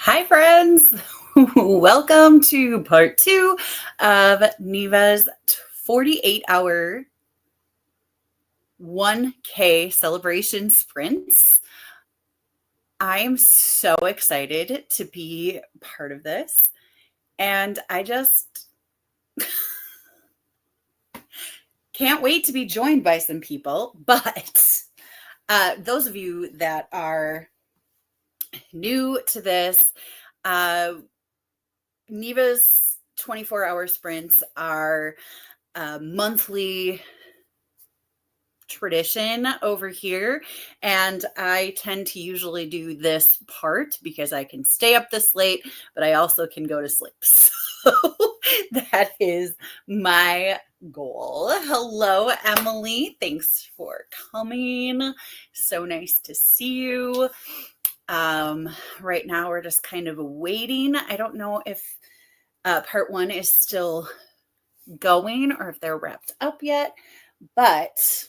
Hi, friends. Welcome to part 2 of Neva's 48-hour 1K celebration sprints. I am so excited to be part of this, and I just can't wait to be joined by some people. But those of you that are new to this, Neva's 24-hour sprints are a monthly tradition over here, and I tend to usually do this part because I can stay up this late, but I also can go to sleep. So that is my goal. Hello, Emily. Thanks for coming. So nice to see you. Right now we're just kind of waiting. I don't know if part 1 is still going or if they're wrapped up yet, but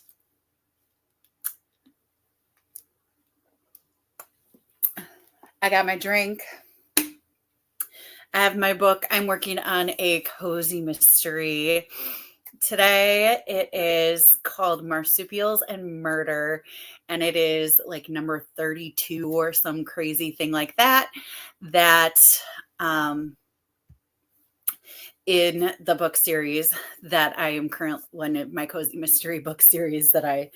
I got my drink. I have my book. I'm working on a cozy mystery. Today it is called Marsupials and Murder, and it is like number 32 or some crazy thing like that. In the book series that I am currently, one of my cozy mystery book series that I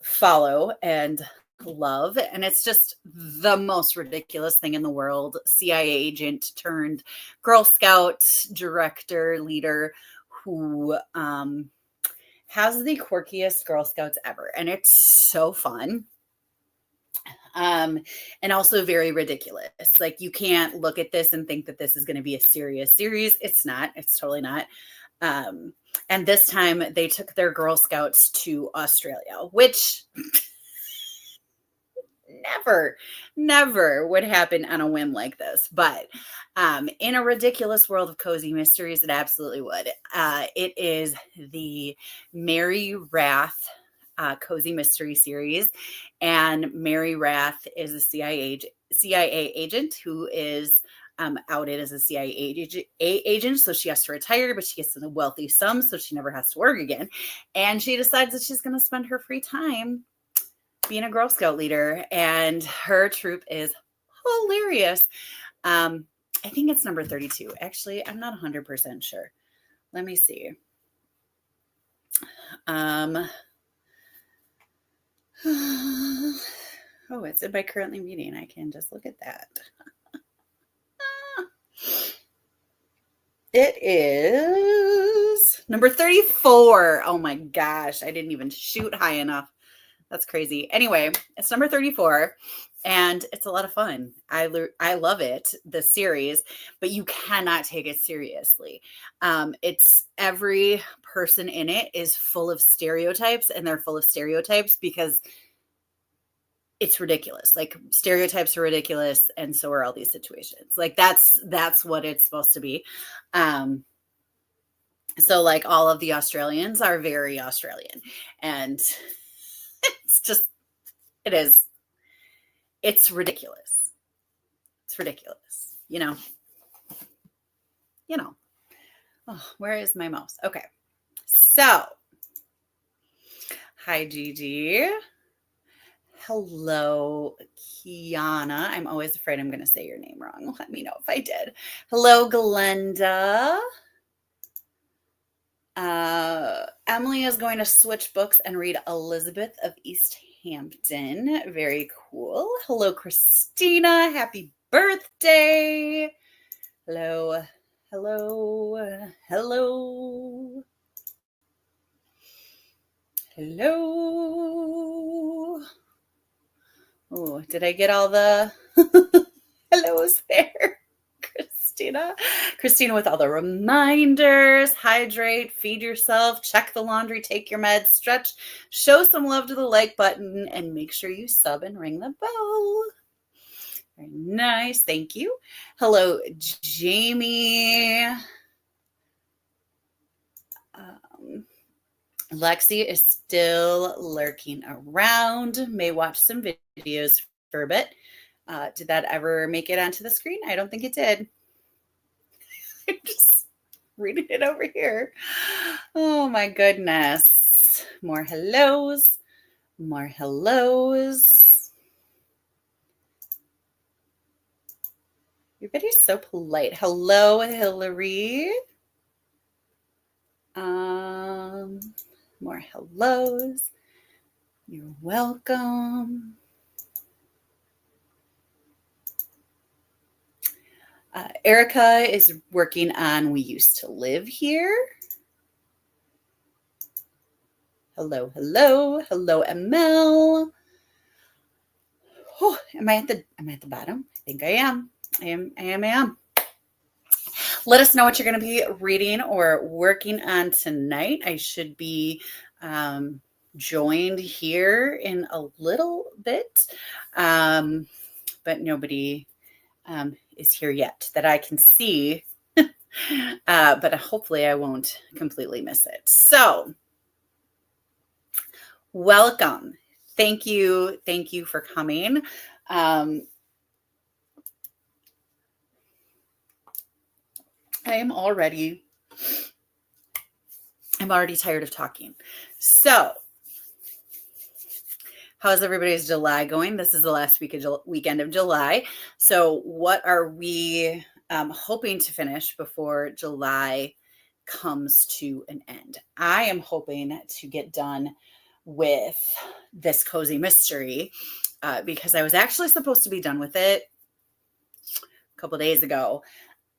follow and love, and it's just the most ridiculous thing in the world. CIA agent turned Girl Scout director leader who has the quirkiest Girl Scouts ever, and it's so fun. And also very ridiculous. Like, you can't look at this and think that this is going to be a serious series. It's not. It's totally not. And this time they took their Girl Scouts to Australia, which never would happen on a whim like this. But in a ridiculous world of cozy mysteries, it absolutely would. It is the Mary Rath cozy mystery series, and Mary Rath is a CIA agent who is outed as a CIA agent, so she has to retire, but she gets a wealthy sum, so she never has to work again. And she decides that she's going to spend her free time being a Girl Scout leader, and her troop is hilarious. I think it's number 32. Actually, I'm not 100% sure. Let me see. Oh, it's in my currently reading. I can just look at that. It is number 34. Oh my gosh, I didn't even shoot high enough. That's crazy. Anyway, it's number 34, and it's a lot of fun. I love it, the series, but you cannot take it seriously. It's every person in it is full of stereotypes, and they're full of stereotypes because it's ridiculous. Like, stereotypes are ridiculous, and so are all these situations. Like, that's what it's supposed to be. So like, all of the Australians are very Australian, and it's ridiculous. It's ridiculous, you know. Oh, where is my mouse? Okay. So, hi, Gigi. Hello, Kiana. I'm always afraid I'm going to say your name wrong. Let me know if I did. Hello, Glenda. Emily is going to switch books and read Elizabeth of East Hampton. Very cool. Hello, Christina. Happy birthday. Hello. Hello. Hello. Hello. Oh, did I get all the hellos there? Christina with all the reminders. Hydrate, feed yourself, check the laundry, take your meds, stretch, show some love to the like button, and make sure you sub and ring the bell. Very nice. Thank you. Hello, Jamie. Lexi is still lurking around. May watch some videos for a bit. Did that ever make it onto the screen? I don't think it did. I'm just reading it over here. Oh my goodness. More hellos. More hellos. Everybody's so polite. Hello, Hillary. More hellos. You're welcome. Erica is working on We Used to Live Here. Hello, hello, hello, ML. Oh, am I at the bottom? I think I am. I am. Let us know what you're going to be reading or working on tonight. I should be joined here in a little bit, but nobody is here yet that I can see. But hopefully I won't completely miss it. So, welcome. Thank you for coming. I'm already tired of talking. So, how's everybody's July going? This is the last weekend of July. So, what are we hoping to finish before July comes to an end? I am hoping to get done with this cozy mystery because I was actually supposed to be done with it a couple days ago.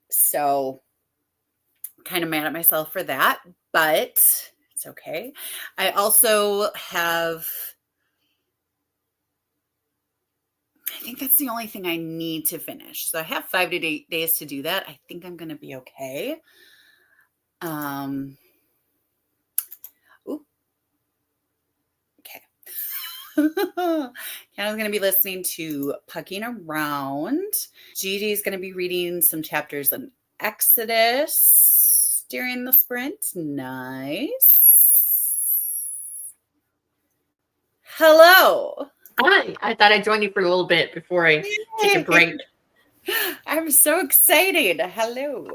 So, kind of mad at myself for that, but it's okay. I also have, I think that's the only thing I need to finish. So I have 5 to 8 days to do that. I think I'm going to be okay. Okay. Kiana's going to be listening to Pucking Around. Gigi's going to be reading some chapters in Exodus during the sprint. Nice. Hello. Hi. I thought I'd join you for a little bit before I take a break. I'm so excited. Hello.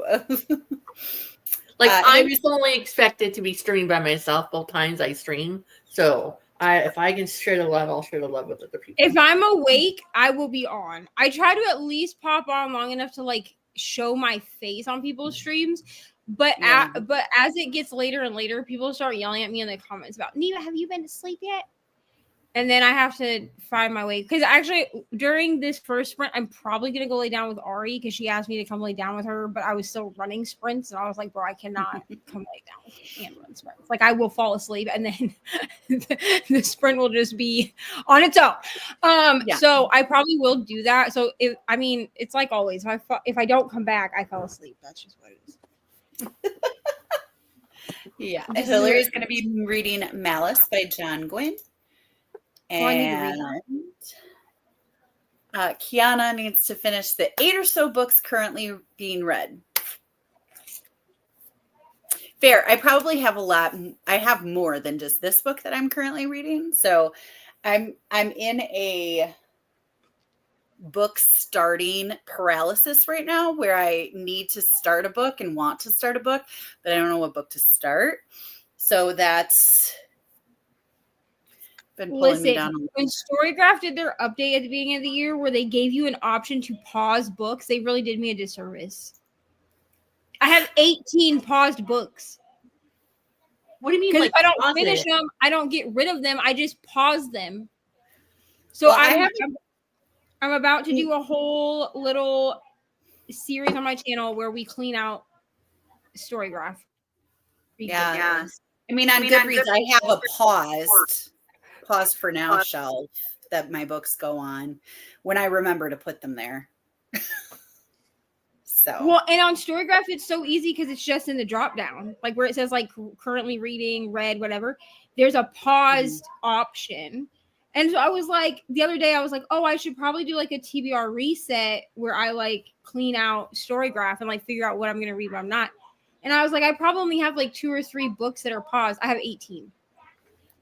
I'm only expected to be streaming by myself both times I stream. So if I can share the love, I'll share the love with other people. If I'm awake, I will be on. I try to at least pop on long enough to show my face on people's streams. But but as it gets later and later, people start yelling at me in the comments about, Neva, have you been to sleep yet? And then I have to find my way. Because actually, during this first sprint, I'm probably going to go lay down with Ari because she asked me to come lay down with her. But I was still running sprints. And I was like, bro, I cannot come lay down with you and run sprints. I will fall asleep. And then the sprint will just be on its own. So I probably will do that. So, it's like always. If I don't come back, I fell asleep. That's just what it is. Yeah. Hillary's going to be reading Malice by John Gwynne. And Kiana needs to finish the 8 or so books currently being read. Fair. I probably have a lot. I have more than just this book that I'm currently reading. So I'm in a book starting paralysis right now where I need to start a book and want to start a book, but I don't know what book to start. So that's been pulling me down. When Storygraph did their update at the beginning of the year where they gave you an option to pause books, they really did me a disservice. I have 18 paused books. What do you mean? Because if I don't finish them, I don't get rid of them. I just pause them. So I'm about to do a whole little series on my channel where we clean out Storygraph. Yeah. I mean, on Goodreads, I have a pause for now shelf that my books go on when I remember to put them there. Well, and on Storygraph, it's so easy because it's just in the drop down, where it says currently reading, read, whatever. There's a paused option. And so I was the other day, I was like, oh, I should probably do a TBR reset where I clean out Storygraph and figure out what I'm going to read, what I'm not. And I was I probably only have 2 or 3 books that are paused. I have 18.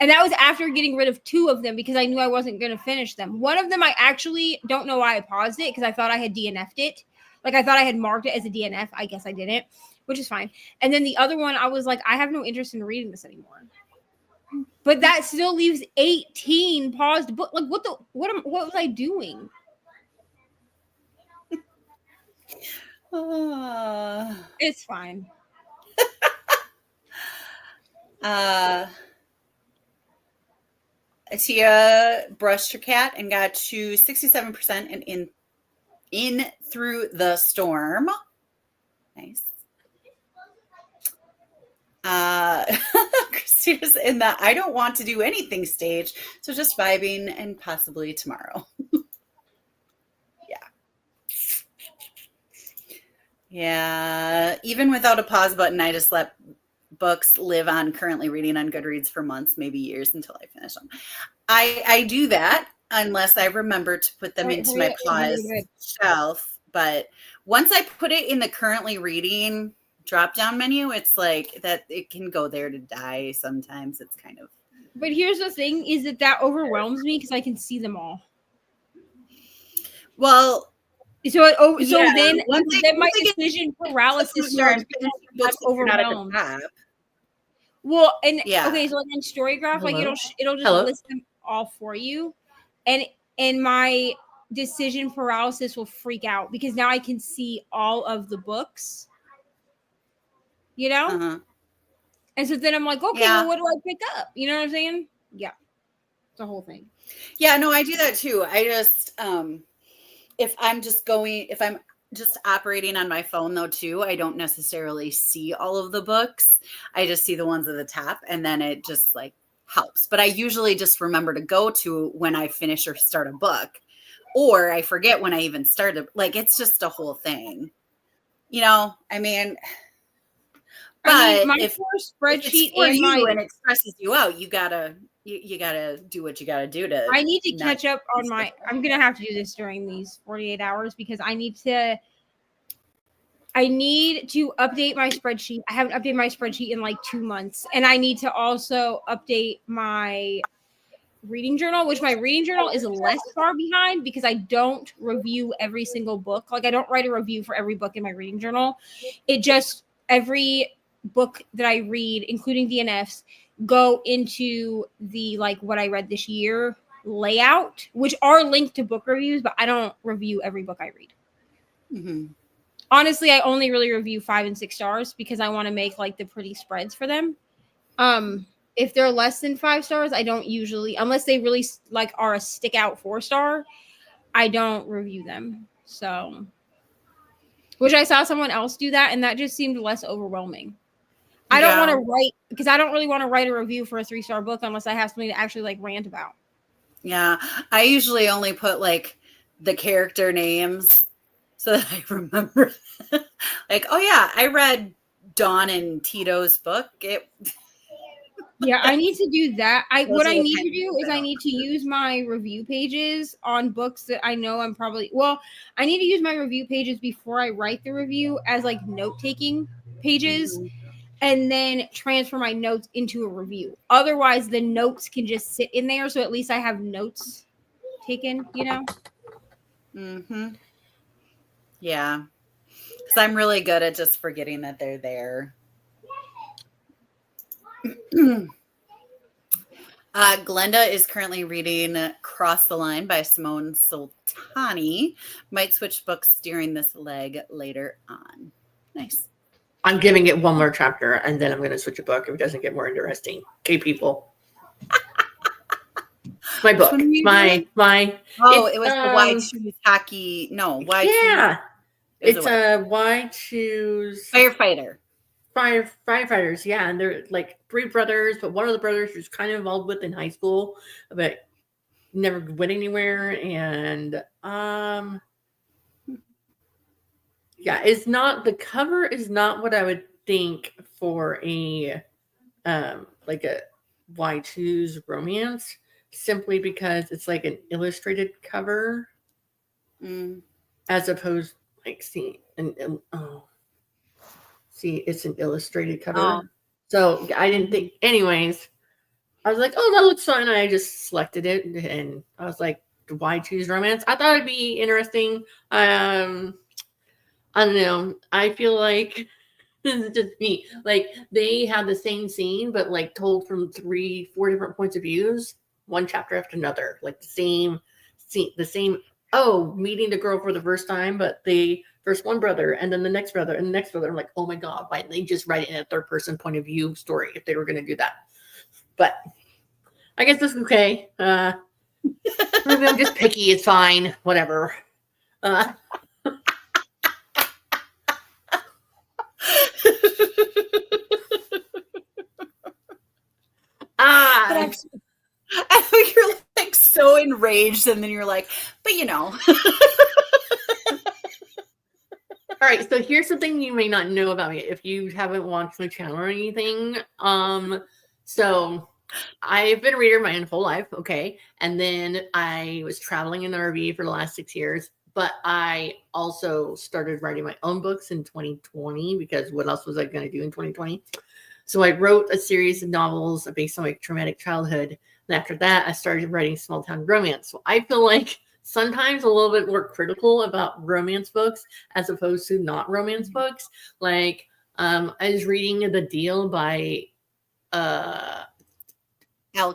And that was after getting rid of 2 of them because I knew I wasn't going to finish them. One of them, I actually don't know why I paused it because I thought I had DNF'd it. Like I thought I had marked it as a DNF. I guess I didn't, which is fine. And then the other one, I was like, I have no interest in reading this anymore. But that still leaves 18 paused books. Like what was I doing? It's fine. Tia brushed her cat and got to 67% and in through the storm. Nice. Christina's in the I don't want to do anything stage, so just vibing and possibly tomorrow. Yeah. Even without a pause button, I just let books live on currently reading on Goodreads for months, maybe years until I finish them. I do that unless I remember to put them into my pause shelf. But once I put it in the currently reading drop down menu, it's like that it can go there to die sometimes. It's kind of. But here's the thing is that overwhelms me because I can see them all. Well, so then my decision paralysis starts because I'm overwhelmed. Well, and okay, so like in Storygraph, like it'll just list them all for you, and my decision paralysis will freak out because now I can see all of the books, you know. Uh-huh. And so then I'm like, okay, well, what do I pick up? You know what I'm saying? Yeah, it's the whole thing. Yeah, no, I do that too. I just if I'm just operating on my phone though too, I don't necessarily see all of the books. I just see the ones at the top and then it just like helps. But I usually just remember to go to when I finish or start a book, or I forget when I even started. Like it's just a whole thing, you know. I mean, but my if spreadsheet and it stresses you out, you gotta do what you gotta do to. I need to catch up on my. I'm gonna have to do this during these 48 hours because I need to update my spreadsheet. I haven't updated my spreadsheet in like 2 months, and I need to also update my reading journal, which my reading journal is less far behind because I don't review every single book. Like I don't write a review for every book in my reading journal. It just every book that I read, including DNFs, go into the like what I read this year layout, which are linked to book reviews, but I don't review every book I read. Mm-hmm. Honestly, I only really review 5 and 6 stars because I want to make like the pretty spreads for them. If they're less than 5 stars, I don't usually, unless they really like are a stick out 4-star, I don't review them. So, which I saw someone else do that, and that just seemed less overwhelming. I don't want to write because I don't really want to write a review for a 3-star book unless I have something to actually like rant about. Yeah, I usually only put like the character names so that I remember. Like, oh yeah, I read Dawn and Tito's book. Yeah, I need to do that. What I need to do is I need to use my review pages on books that I know I'm probably. Well, I need to use my review pages before I write the review as like note-taking pages. Mm-hmm. And then transfer my notes into a review. Otherwise, the notes can just sit in there. So at least I have notes taken, you know? Mm-hmm. Yeah. Because I'm really good at just forgetting that they're there. Glenda is currently reading Cross the Line by Simone Sultani. Might switch books during this leg later on. Nice. I'm giving it one more chapter, and then I'm going to switch a book if it doesn't get more interesting. Okay, people. My book. My. Oh, it was the Why Choose Hockey. No, Why Yeah. Choose. It's a Why Choose Firefighter. Firefighters, yeah. And they're like 3 brothers, but one of the brothers was kind of involved with in high school, but never went anywhere. And yeah, it's not, the cover is not what I would think for a like a Why Choose romance, simply because it's like an illustrated cover as opposed like it's an illustrated cover. So I didn't think anyways. I was like, oh, that looks fun. And I just selected it, and I was like, why choose romance? I thought it'd be interesting. I don't know. I feel like this is just me. Like they have the same scene, but like told from 3-4 different points of views, one chapter after another. Like the same scene, the same. Oh, meeting the girl for the first time, but they first one brother, and then the next brother, and the next brother. I'm like, oh my god, why didn't they just write it in a third person point of view story if they were going to do that? But I guess this is okay. Maybe I'm just picky. It's fine. Whatever. I think you're like so enraged, and then you're like, but you know. All right, so here's something you may not know about me if you haven't watched my channel or anything. So I've been a reader my whole life, okay? And then I was traveling in an RV for the last 6 years, but I also started writing my own books in 2020 because what else was I going to do in 2020? So I wrote a series of novels based on my traumatic childhood. And after that, I started writing small town romance. So I feel like sometimes a little bit more critical about romance books as opposed to not romance books. Like I was reading The Deal by Al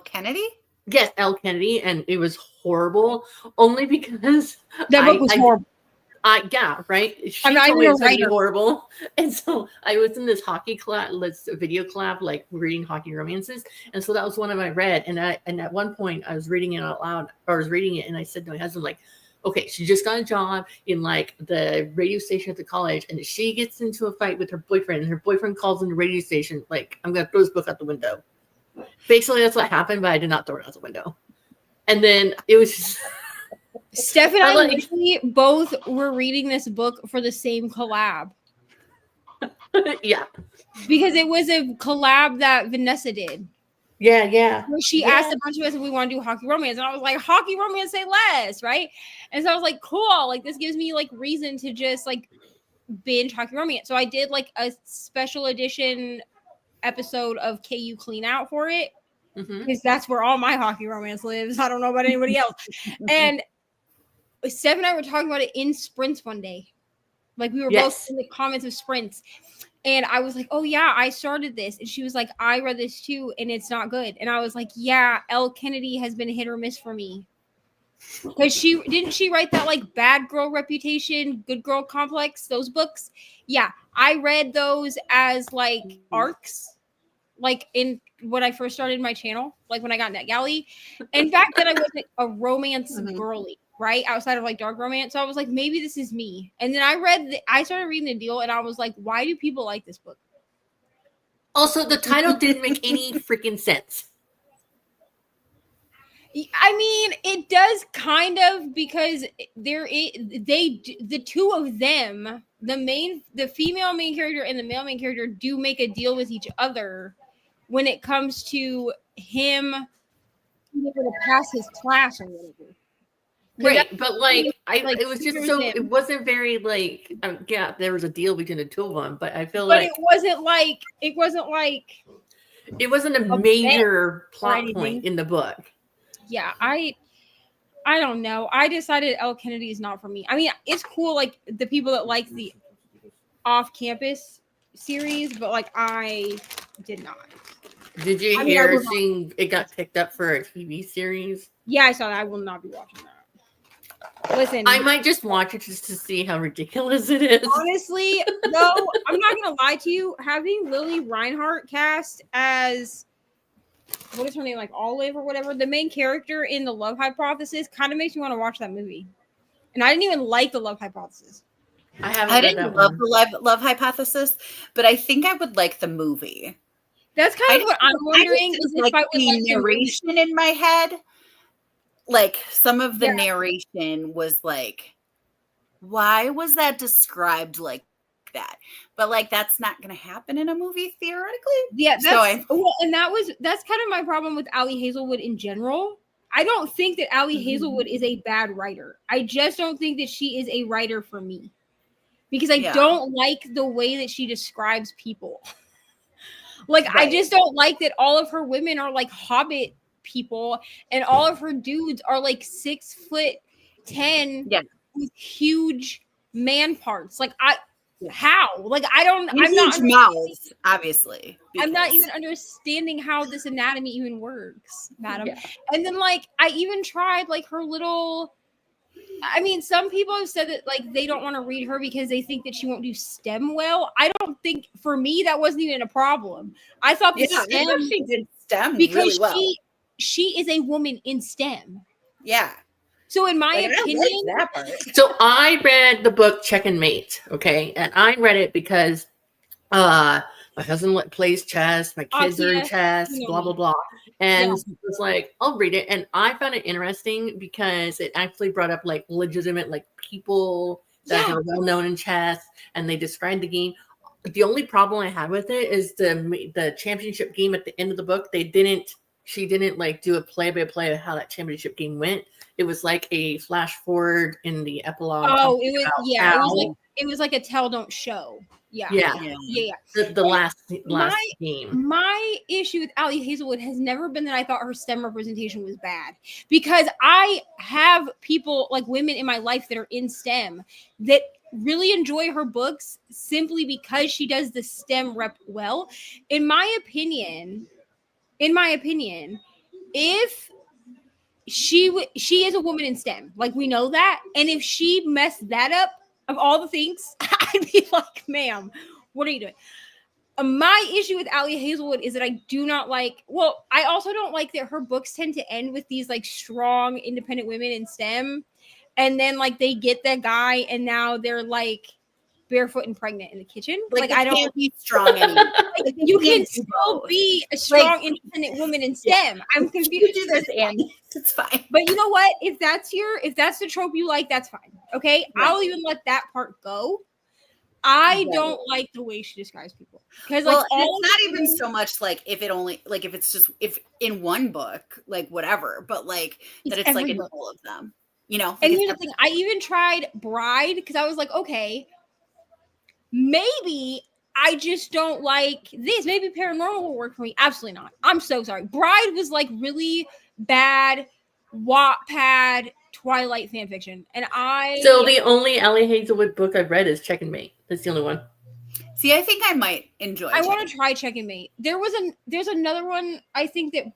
Kennedy? Yes, Elle Kennedy, and it was horrible only because That book was horrible. Yeah, right. She I'm not told me even it was a going to be writer. horrible, and so I was in this hockey class, video club, like reading hockey romances, and so that was one of I read, and at one point I was reading it out loud, or I was reading it, and I said to my husband, like, okay, she just got a job in like the radio station at the college, and she gets into a fight with her boyfriend, and her boyfriend calls in the radio station, like, I'm gonna throw this book out the window. Basically, that's what happened, but I did not throw it out the window. And then it was just Steph and I literally both were reading this book for the same collab. Yeah. Because it was a collab that Vanessa did. Yeah. Where she asked a bunch of us if we want to do hockey romance. And I was like, hockey romance, say less, right? And so I was like, cool. Like, this gives me like reason to just like binge hockey romance. So I did like a special edition episode of KU Clean Out for it. Because that's where all my hockey romance lives. I don't know about anybody else. And Steph and I were talking about it in sprints one day. Like we were both in the comments of sprints. And I was like, oh yeah, I started this. And she was like, I read this too, and it's not good. And I was like, yeah, Elle Kennedy has been hit or miss for me. Because she write that like Bad Girl Reputation, Good Girl Complex, those books? Yeah, I read those as like arcs. Like in when I first started my channel, like when I got NetGalley. In fact, that I wasn't a romance girly, right? Outside of like dark romance. So I was like, maybe this is me. And then I started reading The Deal, and I was like, why do people like this book? Also, the title didn't make any freaking sense. I mean, it does kind of, because the two of them, the female main character and the male main character, do make a deal with each other when it comes to him being able to pass his class or whatever. Right, but like it was just so it wasn't very like yeah, there was a deal between the two of them, but I feel like it wasn't a major plot point in the book. Yeah, I don't know. I decided Elle Kennedy is not for me. I mean, it's cool, like the people that like the off-campus series, but like I did not. Did you hear it got picked up for a TV series? Yeah, I saw that. I will not be watching that. Listen, I might just watch it just to see how ridiculous it is. Honestly, no, I'm not gonna lie to you. Having Lily Reinhart cast as what is her name, like Olive or whatever, the main character in The Love Hypothesis, kind of makes me want to watch that movie. And I didn't even like The Love Hypothesis. I didn't love The Love Hypothesis, but I think I would like the movie. That's kind of what I'm wondering. Is like the narration in my head. Like some of the narration was like, why was that described like that? But like that's not going to happen in a movie theoretically. Yeah, that's kind of my problem with Ali Hazelwood in general. I don't think that Ali Hazelwood is a bad writer. I just don't think that she is a writer for me. Because I don't like the way that she describes people. Like, Right. I just don't like that all of her women are like Hobbit people and all of her dudes are like 6'10" Yeah. with huge man parts. Like, how? Like, I'm Huge not mouths, obviously. I'm not because- even understanding how this anatomy even works, madam. Yeah. And then, like, I even tried like her little. I mean, some people have said that like they don't want to read her because they think that she won't do STEM well. I don't think, for me, that wasn't even a problem. I thought the Yeah, I STEM, thought she did STEM because really well. she is a woman in STEM. Yeah. So in my Like, I opinion, liked that part. So I read the book Check and Mate, okay? And I read it because my husband plays chess, my kids are in Obvious, chess, you know blah, blah, me. blah. And Yeah. it was like, I'll read it. And I found it interesting because it actually brought up like legitimate like people that are well known in chess, and they described the game. The only problem I had with it is the championship game at the end of the book. She didn't like do a play-by-play of how that championship game went. It was like a flash forward in the epilogue. Oh, it was how- it was like a tell don't show. Yeah. Yeah. Yeah. The last my- game. My issue with Allie Hazelwood has never been that I thought her STEM representation was bad, because I have people, like women in my life, that are in STEM that really enjoy her books simply because she does the STEM rep well. In my opinion, if she is a woman in STEM, like, we know that, and if she messed that up, of all the things, I'd be like, ma'am, what are you doing? My issue with Allie Hazelwood is that I do not like, well, I also don't like that her books tend to end with these like strong independent women in STEM, and then like they get that guy and now they're like barefoot and pregnant in the kitchen. Like, I don't, can't be strong anymore. like, you can can't do still both. be a strong independent woman in STEM. I'm You confused. do this, and it's fine. But you know what? If that's the trope you like, that's fine. Okay, Right. I'll even let that part go. I Right. don't like the way she describes people, because Well, like all it's not even so much like if it's just if in one book, like whatever, but like that it's like every in book. all of them, you know. And Like, here's the thing: I even tried Bride because I was like, okay, maybe I just don't like this. Maybe Paranormal will work for me. Absolutely not. I'm so sorry. Bride was like really bad Wattpad Twilight fan fiction, and So the only Allie Hazelwood book I've read is Check and Mate. That's the only one. see, I think I might enjoy. I want to try Check and Mate. There's another one I think that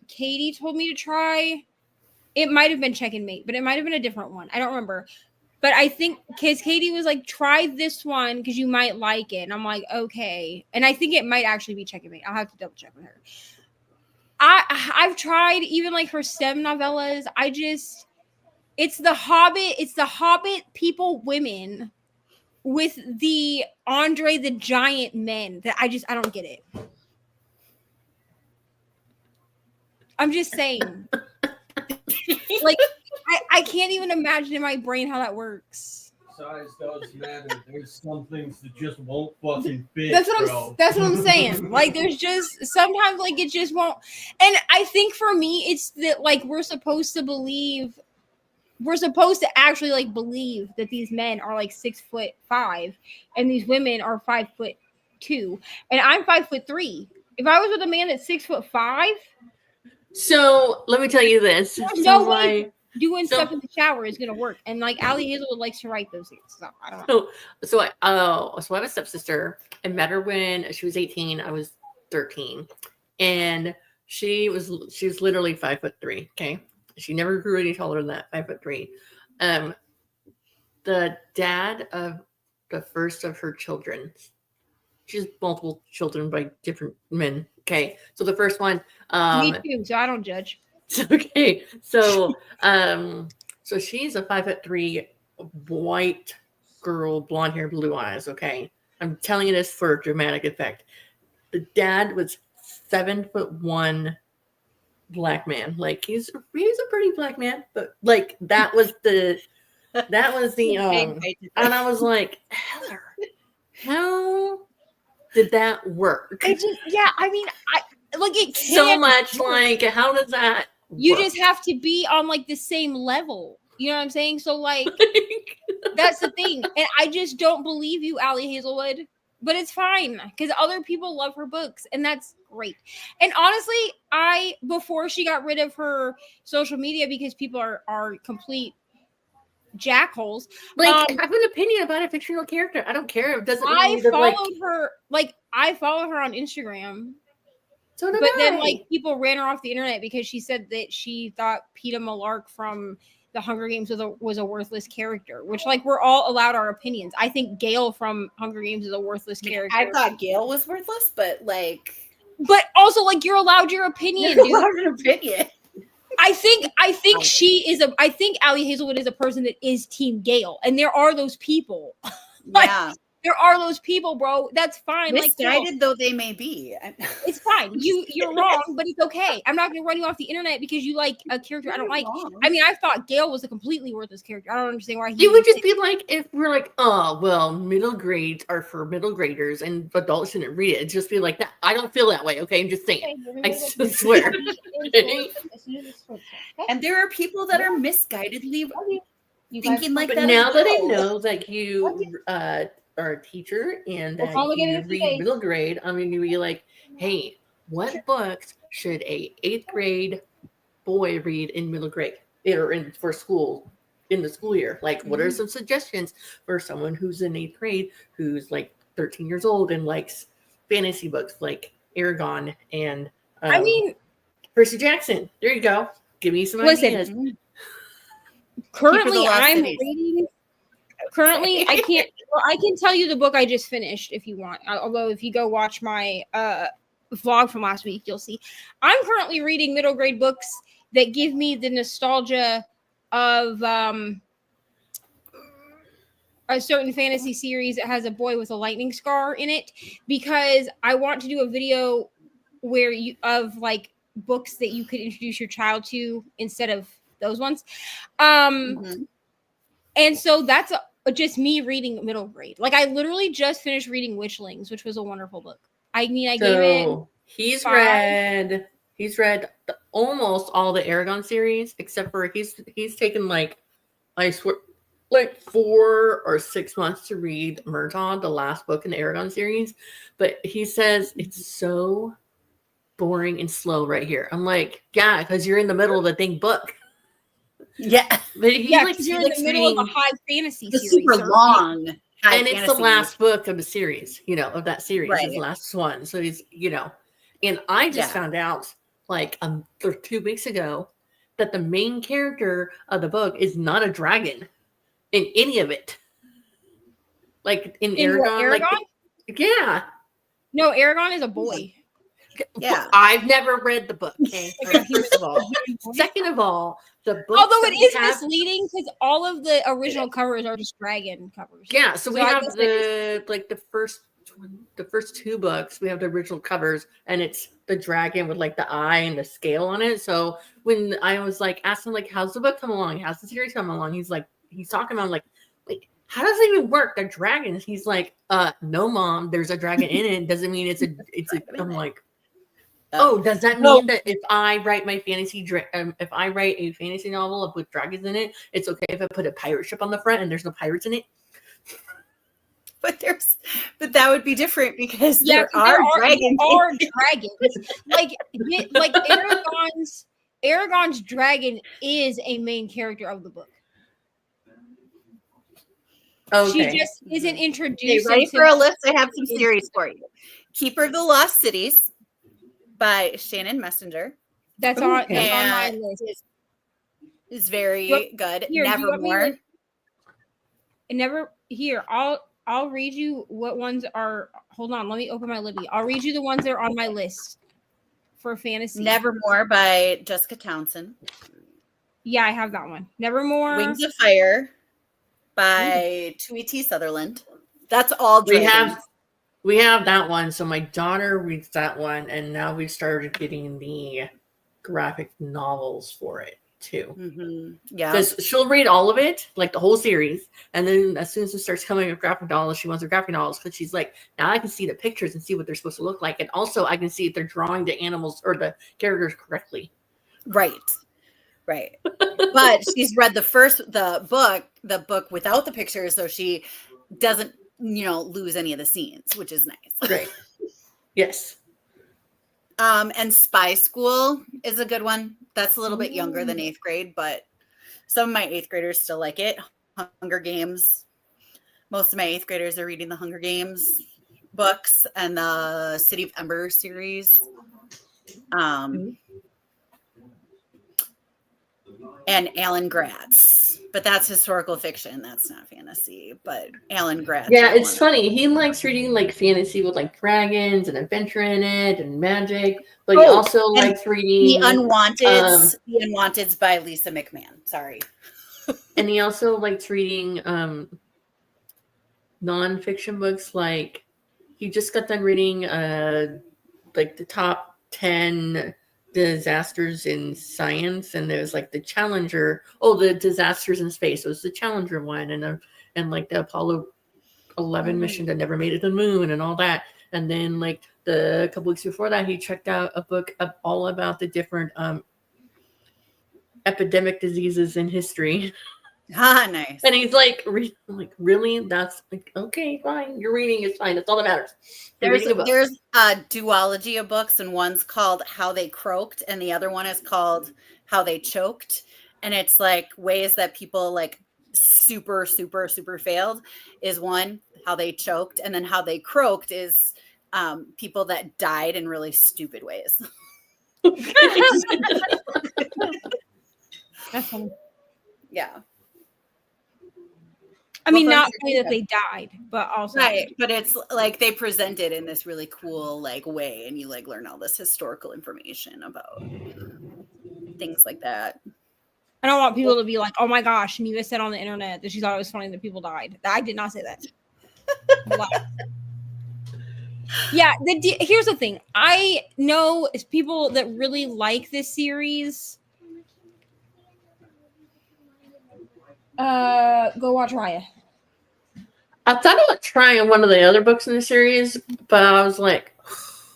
Katie told me to try. It might have been Check and Mate, but it might have been a different one. I don't remember. But I think because Katie was like, try this one because you might like it. And I'm like, okay. And I think it might actually be Check and Mate. I'll have to double check with her. I've tried even like her STEM novellas. It's the Hobbit people, women with the Andre the Giant men that I don't get it. I'm just saying. Like, I can't even imagine in my brain how that works. Size does matter. There's some things that just won't fucking fit. That's what I'm saying. Like, there's just sometimes like it just won't. And I think for me, it's that like we're supposed to actually like believe that these men are like 6'5" and these women are 5'2", and I'm 5'3". If I was with a man that's 6'5", So let me tell you this. there's no way doing so- stuff in the shower is gonna work. And like Allie Hazelwood likes to write those things. So I don't know. So I have a stepsister. I met her when she was 18. I was 13, and she was literally 5'3". Okay, she never grew any taller than that. 5'3". The dad of the first of her children. She has multiple children by different men. Okay, so the first one. Me too. So I don't judge. Okay, so she's a 5'3" white girl, blonde hair, blue eyes. Okay, I'm telling you this for dramatic effect. The dad was 7'1" black man. Like he's a pretty black man, but like that was the and I was like, Heather, how did that work? I mean, it So can't much work. like how does that? You work? just have to be on like the same level. You know what I'm saying? So like that's the thing. And I just don't believe you, Allie Hazelwood. but it's fine because other people love her books, and that's great. And honestly, before she got rid of her social media because people are complete jackholes, like have an opinion about a fictional character. I don't care. It doesn't mean I that, followed her. Like I follow her on Instagram. So But then, like, people ran her off the internet because she said that she thought Peeta Mellark from the Hunger Games was a worthless character, which, like, we're all allowed our opinions. I think Gale from Hunger Games is a worthless character. I thought Gale was worthless, but, like... But also, like, you're allowed your opinion, You're dude. allowed an opinion. I think I think Allie Hazelwood is a person that is Team Gale, and there are those people. Like, Yeah. there are those people, bro. That's fine. Misguided though they may be. It's fine. You're wrong, but it's okay. I'm not gonna run you off the internet because you like a character I don't like. Wrong. I mean, I thought Gale was a completely worthless character. I don't understand why it would just be like if we're like, oh well, middle grades are for middle graders and adults shouldn't read it. It'd just be like that. I don't feel that way. Okay, I'm just saying. I swear. And there are people that are misguidedly thinking like But that. now as that I well. know that you are a teacher and that you read middle grade, I'm going to be like, hey, what books should a 8th grade boy read in middle grade or in the school year? Like, what are some suggestions for someone who's in 8th grade who's like 13 years old and likes fantasy books like Aragon and I mean, Percy Jackson? There you go. Give me some ideas. Currently, I'm Cities. reading. Currently, I can't. Well, I can tell you the book I just finished if you want. Although, if you go watch my vlog from last week, you'll see. I'm currently reading middle grade books that give me the nostalgia of a certain fantasy series that has a boy with a lightning scar in it, because I want to do a video where like books that you could introduce your child to instead of those ones. And so that's just me reading middle grade. Like I literally just finished reading Witchlings, which was a wonderful book. I mean, I gave it. He's 5. read almost all the Aragon series, except for he's taken like, I swear, like 4 or 6 months to read Murtaugh, the last book in the Aragon series. But he says it's so boring and slow right here. I'm like, yeah, because you're in the middle of the thing book. Yeah. But because you're in the middle of a high fantasy series. Super long. And it's the last book of the series, of that series. Right. It's the last one. So he's, and I just found out like 2 weeks ago that the main character of the book is not a dragon in any of it. Like in Aragon. Aragon? Yeah. No, Aragon is a boy. Yeah. I've never read the book. Okay. First of all. Second of all, the book. Although it is misleading because all of the original covers are just dragon covers. Yeah. So we have the first 2 books. We have the original covers, and it's the dragon with like the eye and the scale on it. So when I was like asking like, how's the book come along? How's the series come along? He's talking about like, wait, how does it even work? The dragons. He's like, no, mom, there's a dragon in it. Doesn't mean it's a. I'm like, oh, does that mean that if I write a fantasy novel with dragons in it, it's okay if I put a pirate ship on the front and there's no pirates in it? But that would be different because there are dragons. Like Aragon's dragon is a main character of the book. Okay. She just isn't introduced. Okay, ready for a list? I have some series for you. Keeper of the Lost Cities by Shannon Messenger. That's on my list. Is very good. Nevermore. I'll read you what ones are. Hold on, let me open my Libby. I'll read you the ones that are on my list for fantasy. Nevermore by Jessica Townsend. Yeah, I have that one. Nevermore. Wings of Fire by Tui T. Sutherland. That's all dragons. We have that one. So my daughter reads that one, and now we started getting the graphic novels for it too. Mm-hmm. Yeah, because she'll read all of it, like the whole series, and then as soon as it starts coming with graphic novels, she wants her graphic novels because she's like, now I can see the pictures and see what they're supposed to look like, and also I can see if they're drawing the animals or the characters correctly. Right. But she's read the book without the pictures, so she doesn't lose any of the scenes, which is nice. Right. Yes. And Spy School is a good one. That's a little bit younger than 8th grade, but some of my 8th graders still like it. Hunger Games. Most of my 8th graders are reading the Hunger Games books and the City of Ember series. And Alan Gratz. But that's historical fiction. That's not fantasy. But Alan Gratz. Yeah, it's funny. He likes reading like fantasy with like dragons and adventure in it and magic. But he also likes reading The Unwanteds by Lisa McMahon. Sorry. And he also likes reading nonfiction books. Like he just got done reading like the top 10 disasters in science, and there's like the the disasters in space. It was the Challenger one, and like the Apollo 11 mission that never made it to the moon and all that. And then like a couple weeks before that, he checked out a book all about the different epidemic diseases in history. Nice. And he's like, really? That's like, okay, fine. You're reading is fine. That's all that matters. There's a duology of books, and one's called How They Croaked, and the other one is called How They Choked. And it's like ways that people like super, super, super failed is one, how they choked, and then how they croaked is people that died in really stupid ways. That's funny. Yeah. I mean, not the way that they died, but also right. But it's like they present it in this really cool like way, and you like learn all this historical information about things like that. I don't want people to be like, "Oh my gosh, Neva said on the internet that she thought it was funny that people died." I did not say that. Yeah, here's the thing. I know people that really like this series. Go watch Raya. I thought about trying one of the other books in the series, but I was like,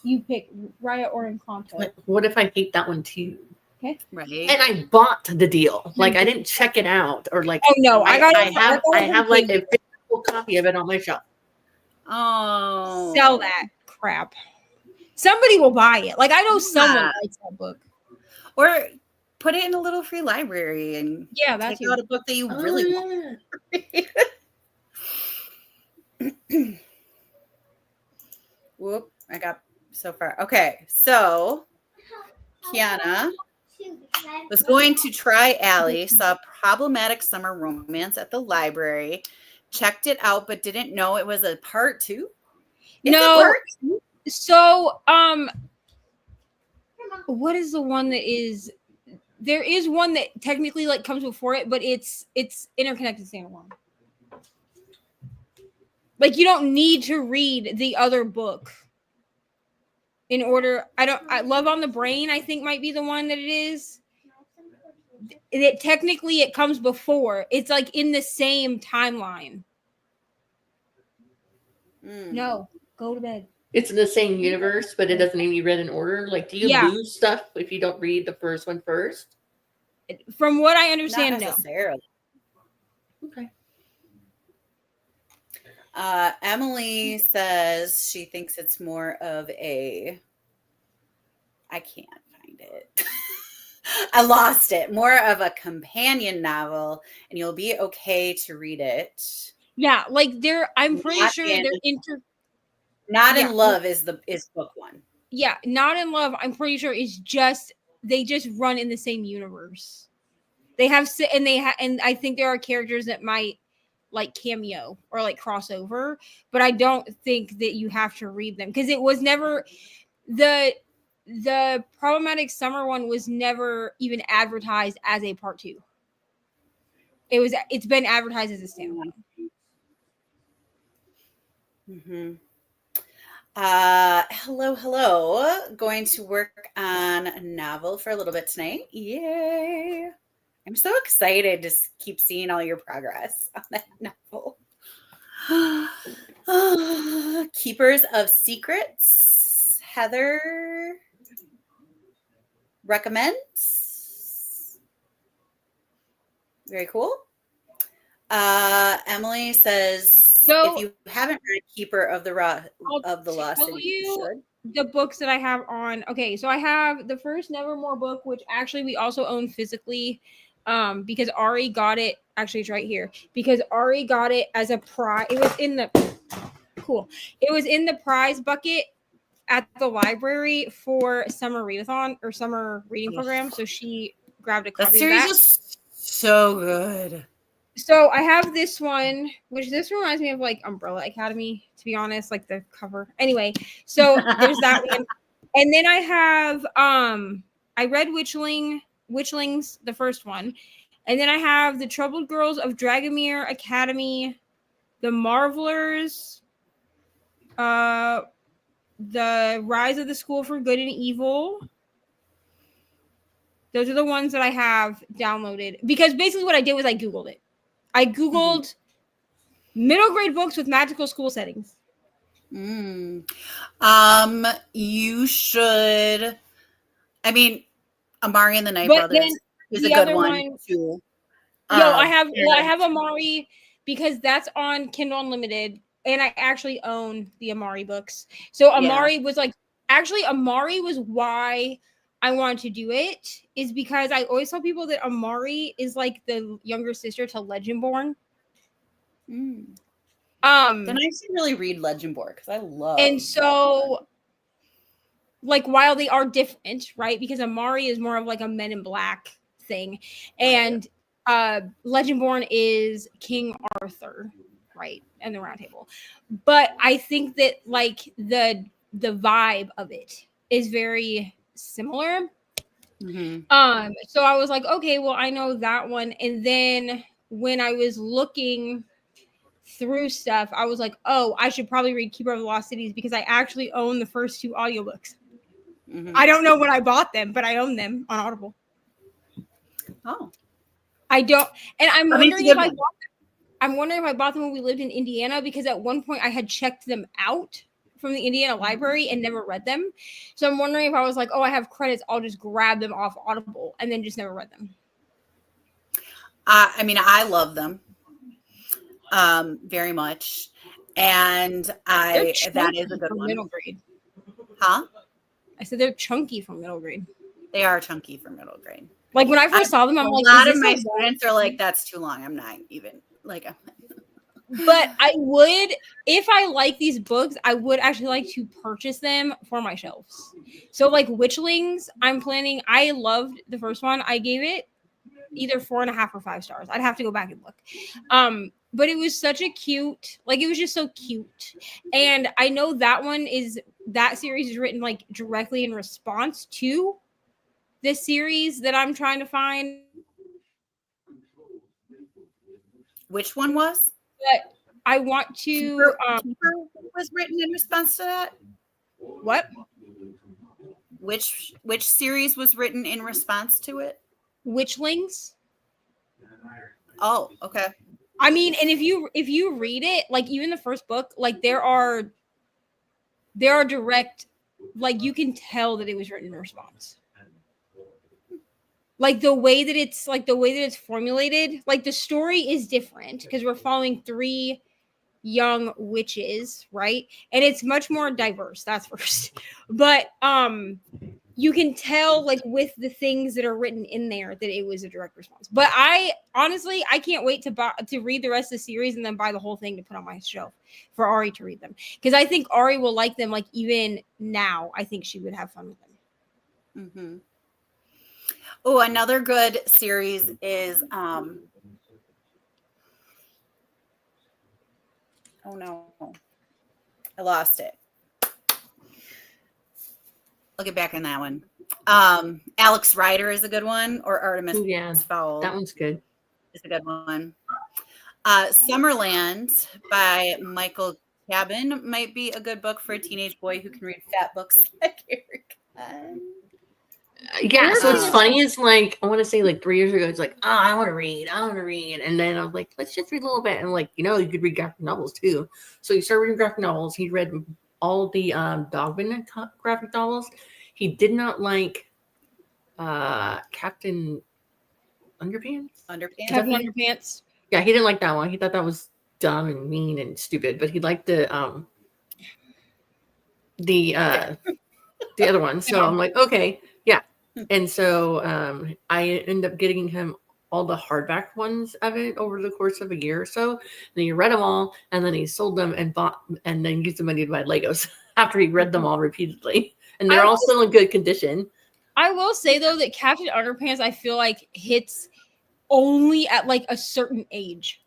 you pick Raya or Encanto. Like, what if I hate that one too? Okay. Right. And I bought the deal. Like I didn't check it out or like. Oh no, I have like a physical copy of it on my shelf. Oh, sell that crap. Somebody will buy it. Like I know someone likes that book. Or put it in a little free library and that's take out a book that you really want. Whoop, I got so far. Okay, so Kiana was going to try Allie, saw Problematic Summer Romance at the library, checked it out, but didn't know it was a part 2. No. So, what is the one that is? There is one that technically like comes before it, but it's interconnected standalone. Like you don't need to read the other book in order. Love on the Brain, I think might be the one that it is. It technically it comes before. It's like in the same timeline. No, go to bed. It's in the same universe, but it doesn't need to be read in order. Like, do you lose stuff if you don't read the first one first? From what I understand, not necessarily. No. Okay. Emily says she thinks it's more of a. I can't find it. I lost it. More of a companion novel, and you'll be okay to read it. Yeah, like I'm pretty sure they're Not in Love is book 1. Yeah, Not in Love, I'm pretty sure is they just run in the same universe. They have and I think there are characters that might like cameo or like crossover, but I don't think that you have to read them because it was never the Problematic Summer one was never even advertised as a part 2. It's been advertised as a standalone. Mm-hmm. Hello. Going to work on a novel for a little bit tonight. Yay. I'm so excited to keep seeing all your progress on that novel. Keepers of Secrets. Heather recommends. Very cool. Emily says if you haven't read Keeper of the Lost tell City, you you should. the books that I have on. Okay, so I have the first Nevermore book, which actually we also own physically, because Ari got it. Actually, it's right here because Ari got it as a prize. It was in the It was in the prize bucket at the library for summer readathon or summer reading program. So she grabbed a That copy of series that. is so good. So I have this one, which this reminds me of like Umbrella Academy, to be honest, like the cover. Anyway, so there's that one. And then I have I read Witchlings, the first one. And then I have The Troubled Girls of Dragomir Academy, The Marvelers, The Rise of the School for Good and Evil. Those are the ones that I have downloaded because basically what I did was I Googled it. I Googled middle grade books with magical school settings. You should. I mean, Amari and the Night But Brothers is a good one too. I have Amari because that's on Kindle Unlimited, and I actually own the Amari books. So Amari was like, actually, Amari was why I wanted to do it, is because I always tell people that Amari is like the younger sister to Legendborn. Then I should really read Legendborn because I love. And so, like, while they are different, right? Because Amari is more of like a Men in Black thing, and Legendborn is King Arthur, right, and the Round Table. But I think that like the vibe of it is very similar. So I was like, okay, well, I know that one. And then when I was looking through stuff, I was like, oh, I should probably read Keeper of the Lost Cities because I actually own the first 2 audiobooks. I don't know when I bought them, but I own them on Audible. Oh, I don't, and I'm wondering if I bought them. I'm wondering if I bought them when we lived in Indiana because at one point I had checked them out from the Indiana library and never read them. So I'm wondering if I was like, oh, I have credits, I'll just grab them off Audible and then just never read them. I mean, I love them very much, and that is a good one. Middle grade, huh? I said they're chunky for middle grade. They are chunky for middle grade. Like when I first saw them, I'm like, a lot of my students are like, that's too long. I'm not even like. But I would, if I like these books, I would actually like to purchase them for my shelves. So like Witchlings, I loved the first one. I gave it either 4.5 or 5 stars. I'd have to go back and look. But it was such a cute, like it was just so cute. And I know that series is written like directly in response to this series that I'm trying to find. Which one was? But I want to. Keeper was written in response to that. What? Which series was written in response to it? Witchlings. Oh, okay. I mean, and if you read it, like even the first book, like there are direct, like you can tell that it was written in response. Like the way that it's formulated, like the story is different because we're following 3 young witches, right? And it's much more diverse, that's first. But you can tell like with the things that are written in there that it was a direct response. But I can't wait to read the rest of the series and then buy the whole thing to put on my shelf for Ari to read them. Because I think Ari will like them, like even now, I think she would have fun with them. Oh, another good series is oh no, I lost it. I'll get back on that one. Alex Rider is a good one, or Artemis Fowl. That one's good. It's a good one. Summerland by Michael Cabin might be a good book for a teenage boy who can read fat books like Eric. Yeah, so what's funny is like I want to say like 3 years ago, it's like, oh, I want to read, and then I was like, let's just read a little bit, and like you could read graphic novels too. So he started reading graphic novels. He read all the Dogman graphic novels. He did not like Captain Underpants. Captain Underpants. Yeah, he didn't like that one. He thought that was dumb and mean and stupid, but he liked the other one. So I'm like, okay, yeah. And so I ended up getting him all the hardback ones of it over the course of a year or so. And then he read them all, and then he sold them and bought, and then used the money to buy Legos after he read them all repeatedly. And they're all still in good condition. I will say though that Captain Underpants, I feel like hits only at like a certain age.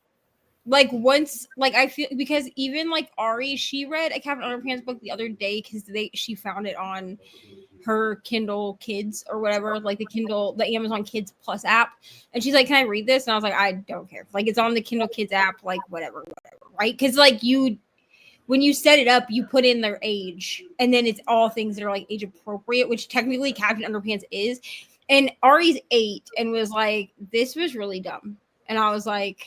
Like once, like I feel, because even like Ari, she read a Captain Underpants book the other day because she found it on her Kindle Kids or whatever, like the Amazon Kids Plus app, and she's like, "Can I read this?" And I was like, "I don't care. Like it's on the Kindle Kids app, like whatever, right?" Because like when you set it up, you put in their age, and then it's all things that are like age appropriate, which technically Captain Underpants is. And Ari's 8 and was like, "This was really dumb," and I was like.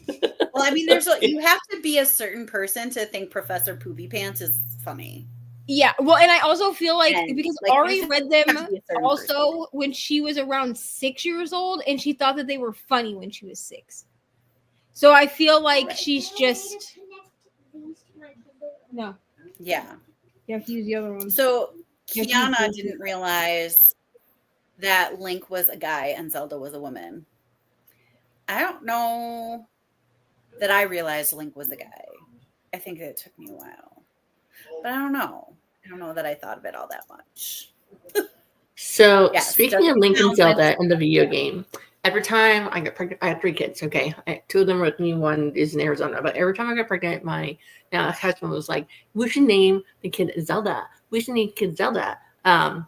Well, I mean, you have to be a certain person to think Professor Poopy Pants is funny. Yeah, well, and I also feel like because like, Ari read them also person. when she was around 6 years old, and she thought that they were funny when she was 6. So I feel like she's just no. Yeah, you have to use the other one. So Kiana didn't realize that Link was a guy and Zelda was a woman. I don't know that I realized Link was a guy. I think it took me a while. But I don't know. I don't know that I thought of it all that much. So speaking of Link and Zelda in the video game, every time I get pregnant, I have 3 kids, okay? 2 of them are with me, 1 is in Arizona. But every time I get pregnant, my now husband was like, we should name the kid Zelda. We should name kid Zelda.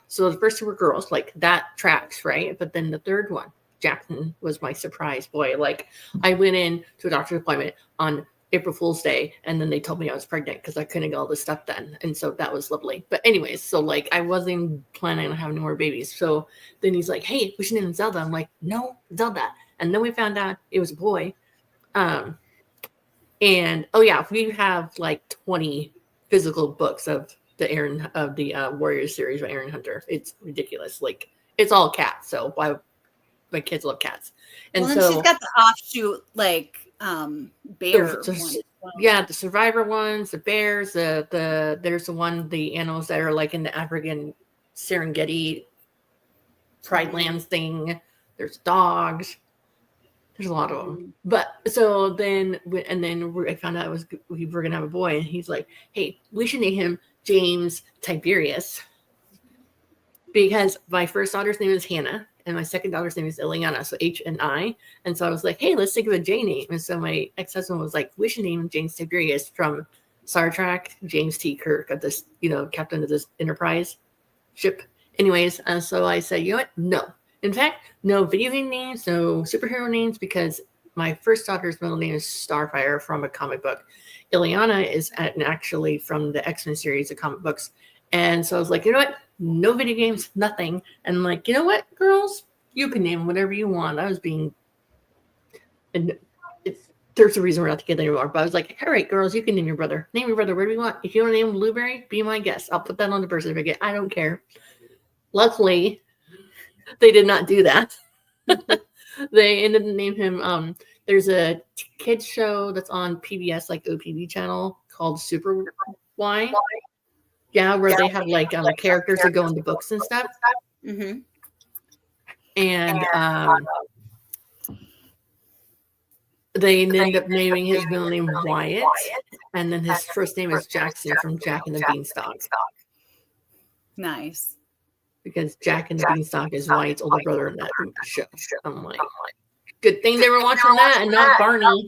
So the first 2 were girls, like that tracks, right? But then the third one, Jackson, was my surprise boy. Like I went in to a doctor's appointment on April Fool's Day, and then they told me I was pregnant because I couldn't get all this stuff done. And so that was lovely. But anyways, so like I wasn't planning on having more babies. So then he's like, hey, we should name him Zelda. I'm like, no, Zelda. And then we found out it was a boy. And oh yeah, we have like 20 physical books of the Warriors series by Aaron Hunter. It's ridiculous. Like it's all cats. So why my kids love cats. And then so she's got the offshoot like bear yeah, the survivor ones, the bears, the there's the animals that are like in the African Serengeti Pride Lands thing. There's dogs. There's a lot of them. But so then I found out we were gonna have a boy, and he's like, hey, we should name him James Tiberius because my first daughter's name is Hannah. And my second daughter's name is Ileana, so H and I. And so I was like, hey, let's think of a J name. And so my ex-husband was like, we should name him James Tiberius from Star Trek, James T. Kirk, of this, captain of this Enterprise ship. Anyways, so I said, you know what? No. In fact, no video game names, no superhero names, because my first daughter's middle name is Starfire from a comic book. Ileana is actually from the X-Men series of comic books. And so I was like, you know what? No video games, nothing. And I'm like, you know what, girls? You can name whatever you want. I was being... And there's a reason we're not together anymore. But I was like, all right, girls, you can name your brother. Name your brother whatever you want. If you want to name him Blueberry, be my guest. I'll put that on the birth certificate. I don't care. Luckily, they did not do that. They ended up naming him... there's a kids show that's on PBS, like OPB channel, called Super Y. Yeah, where they have like characters that go into books and stuff. Mm-hmm. And they ended up naming his middle name Wyatt, and then his first name is Jackson from Jack and the Beanstalk. Nice. Because Jack and the Beanstalk is Wyatt's older brother in that show. I'm like, good thing they were watching that and not Barney.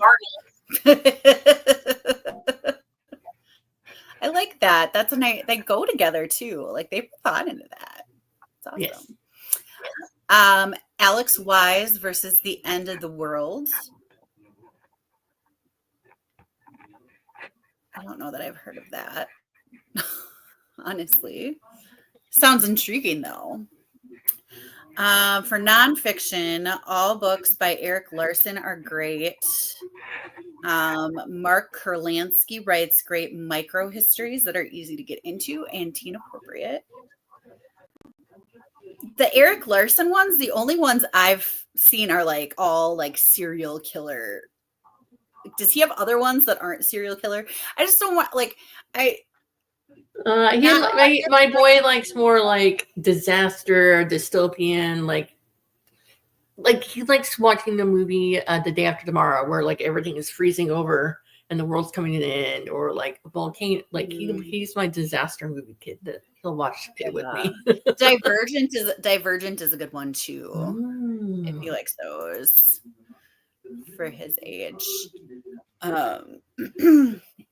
I like that. That's a nice. They go together too. Like they put thought into that. It's awesome. Yes. Alex Wise versus the End of the World. I don't know that I've heard of that. Honestly, sounds intriguing though. For nonfiction, all books by Eric Larson are great. Mark Kurlansky writes great micro histories that are easy to get into and teen appropriate. The Eric Larson ones, the only ones I've seen are like all like serial killer does he have other ones that aren't serial killer? I just don't want like my boy likes more like disaster, dystopian, like he likes watching the movie The Day After Tomorrow, where like everything is freezing over and the world's coming to an end, or like a volcano. Like he's my disaster movie kid that he'll watch it with me. Divergent is a good one too. If he likes those for his age.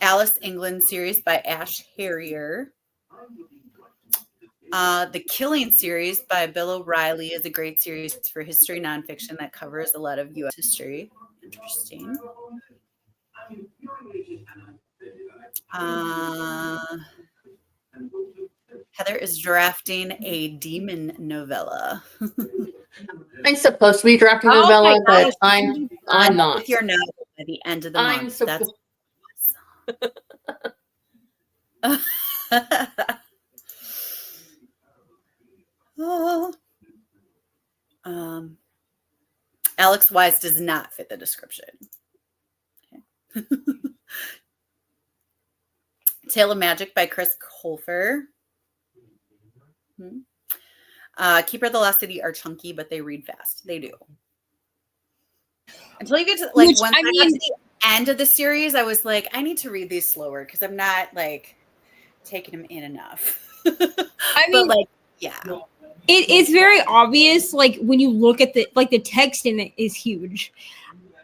Alice England series by Ash Harrier. The Killing series by Bill O'Reilly is a great series for history nonfiction that covers a lot of U.S. history. Interesting. Heather is drafting a demon novella. I'm supposed to be drafting a novella, but I'm not. With your novel by the end of the month. That's Alex Wise does not fit the description. Okay. Tale of Magic by Chris Colfer. Keeper of the Lost City are chunky, but they read fast. They do. Until you get to once I got to the end of the series, I was like, I need to read these slower because I'm not like taking them in enough. It's very obvious. Like when you look at the text in it is huge.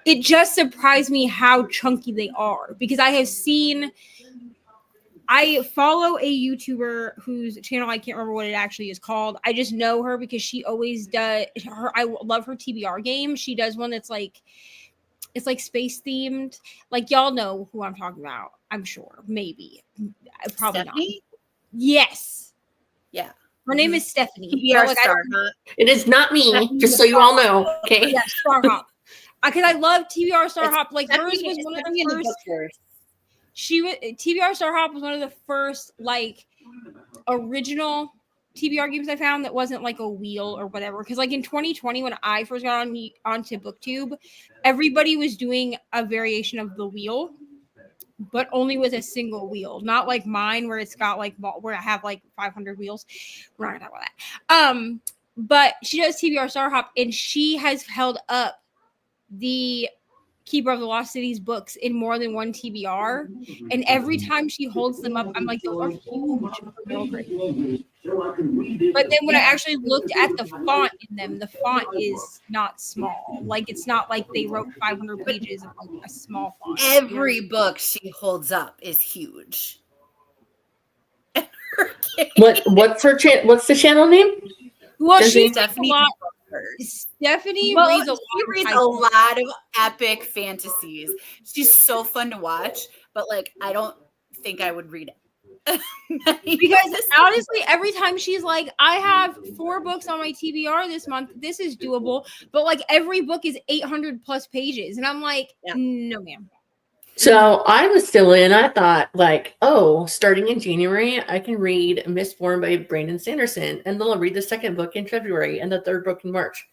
It just surprised me how chunky they are because I follow a YouTuber whose channel I can't remember what it actually is called. I just know her because she always does her. I love her TBR game. She does one that's like, it's like space themed. Like y'all know who I'm talking about. I'm sure. Maybe. Probably Stephanie? Not. Yes. Yeah. Her name is Stephanie. It is not me. Just so you all know. Okay. Yeah, Starhop. Because I love TBR Starhop. Like hers was one of the first. TBR Starhop was one of the first like original TBR games I found that wasn't like a wheel or whatever. Because like in 2020 when I first got onto BookTube, everybody was doing a variation of the wheel, but only with a single wheel, not like mine where it's got like where I have like 500 wheels. We're not gonna talk about that. But she does TBR Starhop, and she has held up the Keeper of the Lost Cities books in more than one TBR, and every time she holds them up, I'm like, those are huge. But then when I actually looked at the font in them, the font is not small. Like it's not like they wrote 500 pages of like a small font. Every book she holds up is huge. What's her what's the channel name? Well, she's Stephanie. Stephanie reads a lot of epic fantasies. She's so fun to watch, but like I don't think I would read it. Because honestly, every time she's like, I have 4 books on my TBR this month. This is doable. But like every book is 800 plus pages. And I'm like, no, ma'am. So I was still in. I thought like, oh, starting in January, I can read Mistborn by Brandon Sanderson. And then I'll read the second book in February and the third book in March.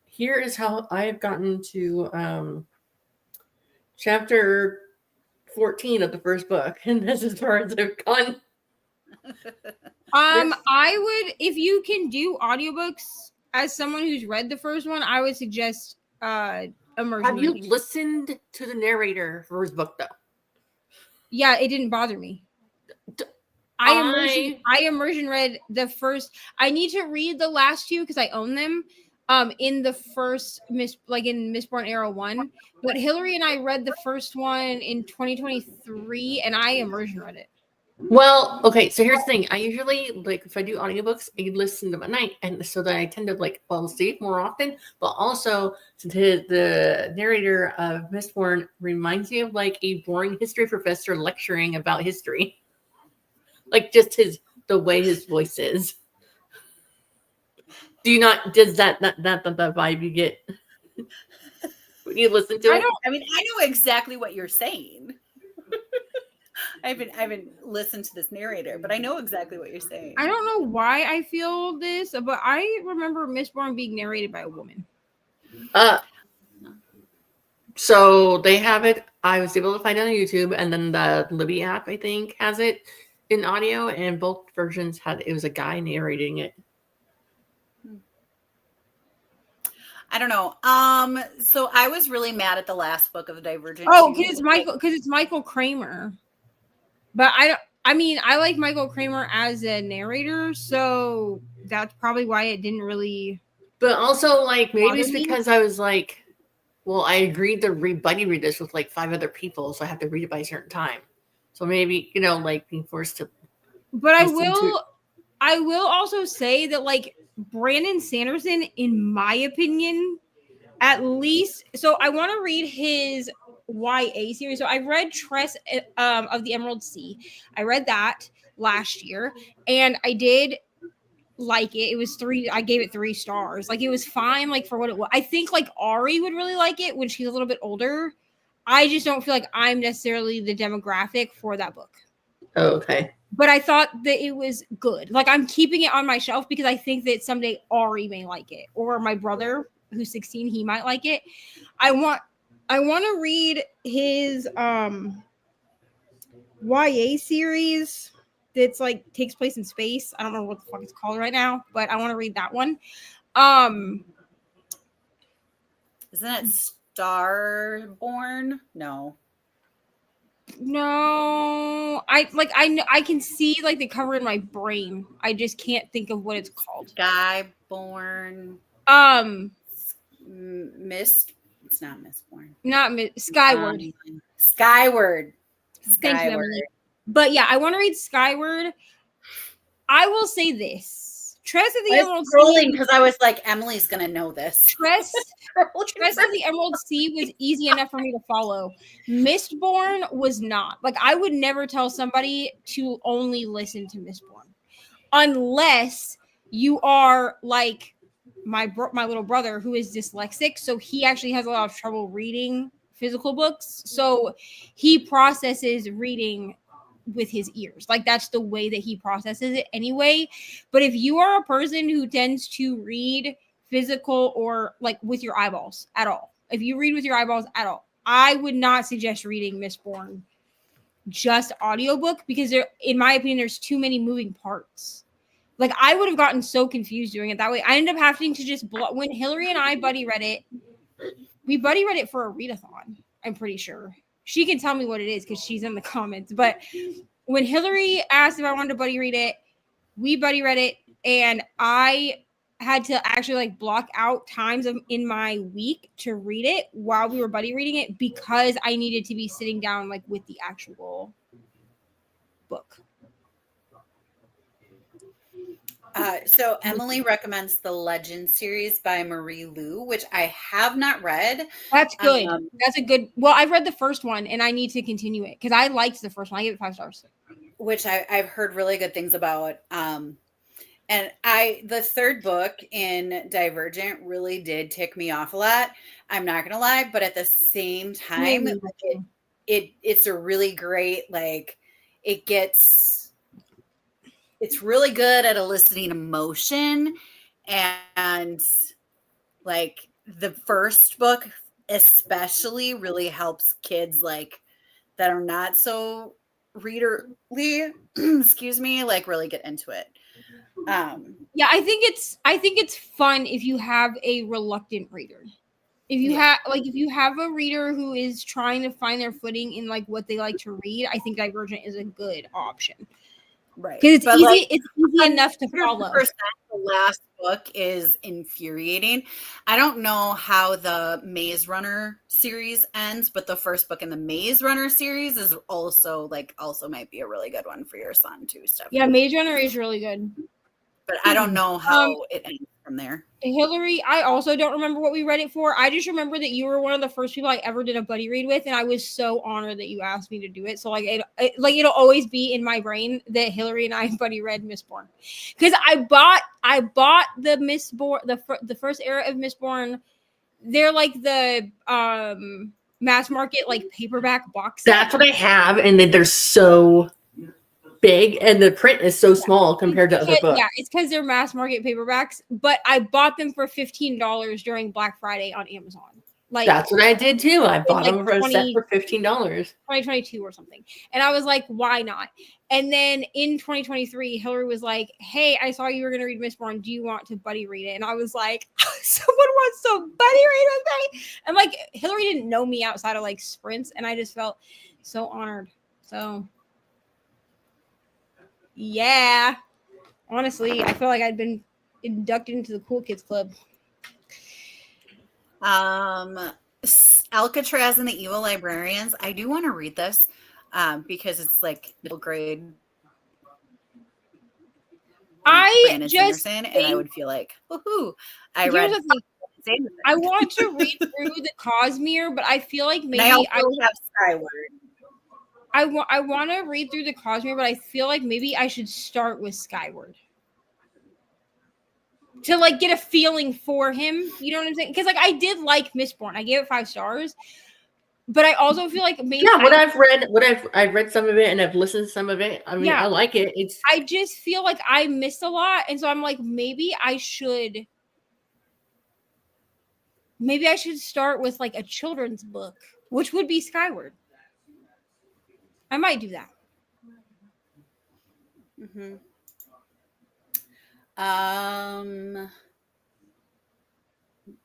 Here is how I have gotten to chapter 14 of the first book. And this is as far as I've gone. I would, if you can do audiobooks as someone who's read the first one, I would suggest immersion. Have you listened to the narrator for his book though? Yeah, it didn't bother me. I immersion read the first. I need to read the last 2 because I own them. In the first in Mistborn Era 1, but Hillary and I read the first one in 2023, and I immersion read it. Well, okay, so here's the thing. I usually, like, if I do audiobooks, I listen to them at night, and so that I tend to, like, fall asleep more often, but also the narrator of Mistborn reminds me of, like, a boring history professor lecturing about history. Like, just the way his voice is. Does that the vibe you get when you listen to it? I know exactly what you're saying. I haven't listened to this narrator, but I know exactly what you're saying. I don't know why I feel this, but I remember Mistborn being narrated by a woman. So they have it. I was able to find it on YouTube, and then the Libby app, I think, has it in audio, and both versions it was a guy narrating it. I don't know. So I was really mad at the last book of the Divergent. Oh, because it's Michael Kramer. But I mean, I like Michael Kramer as a narrator, so that's probably why it didn't really. But also, like, maybe it's bother me. because I was like, well, I agreed to buddy read this with like 5 other people, so I have to read it by a certain time. So maybe, like being forced to. But I will also say that, like, Brandon Sanderson, in my opinion, at least. So I want to read his YA series. So I read Tress of the Emerald Sea. I read that last year, and I did like it. It was 3. I gave it 3 stars. Like, it was fine, like, for what it was. I think, like, Ari would really like it when she's a little bit older. I just don't feel like I'm necessarily the demographic for that book. Oh, okay. But I thought that it was good. Like, I'm keeping it on my shelf because I think that someday Ari may like it, or my brother, who's 16, he might like it. I want to read his YA series that's like takes place in space. I don't know what the fuck it's called right now, but I want to read that one. Isn't it Starborn? No, I can see like the cover in my brain. I just can't think of what it's called. Skyborn. Mist. It's not Mistborn. Skyward. Skyward. Thank you, Emily. But yeah, I want to read Skyward. I will say this: Tress of the Emerald Sea. Because I was like, Emily's gonna know this. Tress of the Emerald Sea was easy enough for me to follow. Mistborn was not. Like, I would never tell somebody to only listen to Mistborn, unless you are like my little brother, who is dyslexic, so he actually has a lot of trouble reading physical books. So he processes reading with his ears. Like, that's the way that he processes it anyway. But if you are a person who tends to read physical or like with your eyeballs at all, if you read with your eyeballs at all, I would not suggest reading Mistborn just audiobook, because there, in my opinion, there's too many moving parts. Like, I would have gotten so confused doing it that way. I ended up having to just when Hillary and I buddy read it, we buddy read it for a readathon. I'm pretty sure. She can tell me what it is because she's in the comments. But when Hillary asked if I wanted to buddy read it, we buddy read it, and I had to actually like block out times in my week to read it while we were buddy reading it, because I needed to be sitting down like with the actual book. So Emily recommends the Legend series by Marie Lu, which I have not read. That's good. That's a good. Well, I've read the first one and I need to continue it because I liked the first one. I gave it 5 stars. Which I've heard really good things about. And the third book in Divergent really did tick me off a lot. I'm not gonna lie, but at the same time, it's a really great, like, it's really good at eliciting emotion, and like the first book especially really helps kids like that are not so readerly, excuse me, like really get into it. Yeah, I think it's fun if you have a reluctant reader. If you have a reader who is trying to find their footing in like what they like to read, I think Divergent is a good option. Right. Because it's easy enough to follow. The last book is infuriating. I don't know how the Maze Runner series ends, but the first book in the Maze Runner series is also might be a really good one for your son too, Steph. Yeah, Maze Runner is really good. But I don't know how it ends from there. Hillary, I also don't remember what we read it for. I just remember that you were one of the first people I ever did a buddy read with, and I was so honored that you asked me to do it. So it'll always be in my brain that Hillary and I buddy read Mistborn, because I bought the Mistborn, the first era of Mistborn. They're like the mass market like paperback box set. That's what I have, and they're so big, and the print is so small compared to other books. Yeah, it's because they're mass market paperbacks, but I bought them for $15 during Black Friday on Amazon. Like That's what I did too. I bought like them for a set for $15. 2022 or something. And I was like, why not? And then in 2023, Hillary was like, hey, I saw you were going to read Mistborn. Do you want to buddy read it? And I was like, someone wants to buddy read with me. And like, Hillary didn't know me outside of like sprints. And I just felt so honored. So, yeah. Honestly, I feel like I'd been inducted into the Cool Kids Club. Alcatraz and the Evil Librarians. I do want to read this because it's like middle grade. Brandon Sanderson, and I would feel like, woohoo! I read. I want to read through the Cosmere, but I feel like maybe I also have Skyward. I want to read through the Cosmere, but I feel like maybe I should start with Skyward. To like get a feeling for him, you know what I'm saying? Because like I did like Mistborn, I gave it 5 stars, but I also feel like maybe I've read some of it and I've listened to some of it. I mean, I like it. I just feel like I missed a lot, and so I'm like maybe I should start with like a children's book, which would be Skyward. I might do that. Mm-hmm.